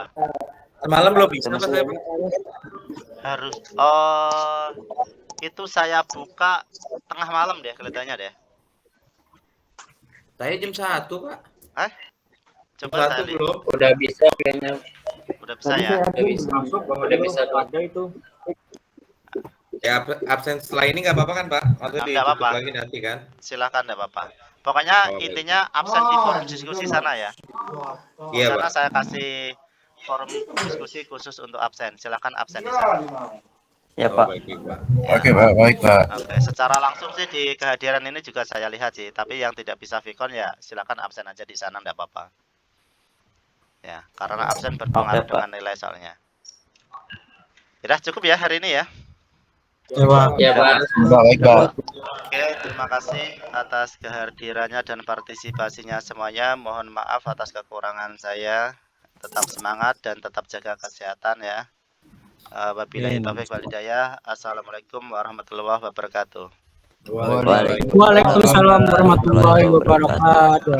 Semalam belum bisa Pak saya. Harus itu saya buka tengah malam deh kelihatannya deh. Saya jam 1 Pak. Coba Jam saya 1 lihat. belum. Udah bisa kayaknya. Udah bisa ya? Udah bisa. Udah bisa Pak. Ada itu. Ya absen setelah ini nggak apa-apa kan Pak? Maksudnya Nggak ditutup apa-apa. lagi nanti kan? Silakan enggak apa-apa. Pokoknya Oh, baik. intinya absen di forum diskusi sana ya. Di Iya sana Pak. saya kasih forum diskusi khusus untuk absen. Silakan absen di sana. Ya, Oh, Pak. baik Pak. Oke Pak, baik Pak. Oke, secara langsung sih di kehadiran ini juga saya lihat sih, tapi yang tidak bisa Vicon ya silakan absen aja di sana enggak apa-apa. Ya, karena absen berpengaruh Oke, Pak. dengan nilai soalnya. Ya, cukup ya hari ini ya. Ya Pak. Ya Pak. Baik Pak. Oke, terima kasih atas kehadirannya dan partisipasinya semuanya. Mohon maaf atas kekurangan saya. Tetap semangat dan tetap jaga kesehatan ya. Wabillahi taufiq wal hidayah. Assalamualaikum warahmatullahi wabarakatuh. Waalaikumsalam warahmatullahi wabarakatuh.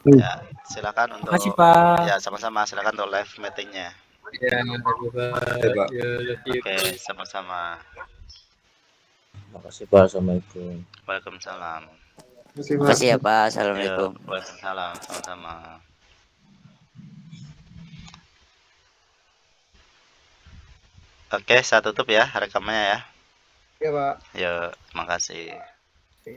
Ya, silakan untuk Makasih, Pak. ya sama-sama silakan untuk live meetingnya. Ya, makasih Pak. Ya, love you. Oke, sama-sama. Makasih Pak. Assalamualaikum. Waalaikumsalam. Makasih ya, Pak. Ya, Assalamualaikum. waalaikumsalam sama-sama. Oke, saya tutup ya rekamannya ya. Iya Pak. Yuk, terima kasih. Oke.